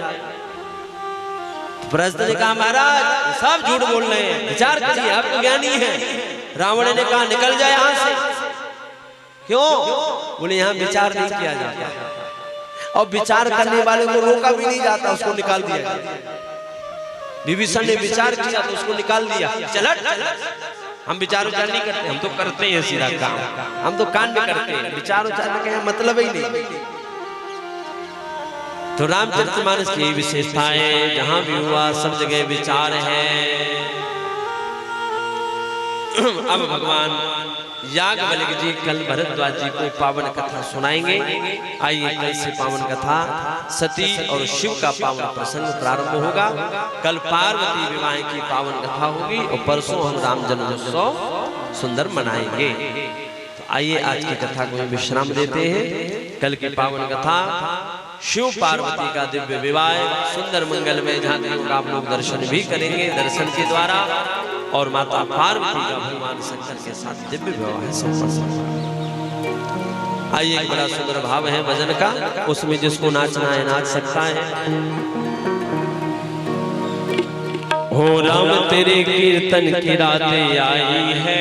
प्रहस्त ने कहा, महाराज सब झूठ बोल रहे हैं, विचार करिए, आप तो ज्ञानी हैं। रावण ने कहा, निकल जाए यहां से। क्यों? बोले यहाँ विचार नहीं किया जाता और विचार करने वाले को रोका भी नहीं जाता, उसको निकाल दिया गया। विभीषण ने विचार किया तो उसको निकाल दिया। चल हम विचार उचार नहीं करते, हम तो करते हैं सीधा काम, हम तो कांड करते हैं, विचार उचार का मतलब ही नहीं। तो रामचरितमानस की विशेषताएं जहां भी हुआ सब जगह विचार है। अब भगवान याज्ञवल्क्य जी कल भरद्वाज जी को पावन कथा सुनाएंगे। आइए कल से पावन कथा सती और शिव का पावन प्रसंग प्रारंभ होगा। कल पार्वती विवाह की पावन कथा होगी और परसों हम राम जन्मोत्सव सुंदर मनाएंगे। तो आइए आज की कथा को विश्राम देते हैं। कल की पावन कथा शिव पार्वती का दिव्य विवाह सुंदर मंगलमय झांकियों का आप लोग दर्शन भी करेंगे, दर्शन के द्वारा, और माता पार्वती का भगवान शंकर के साथ दिव्य विवाह संपन्न। आइए एक बड़ा सुंदर भाव है भजन का, उसमें जिसको नाचना है नाच सकता है। हो राम तेरे कीर्तन की रातें आई है,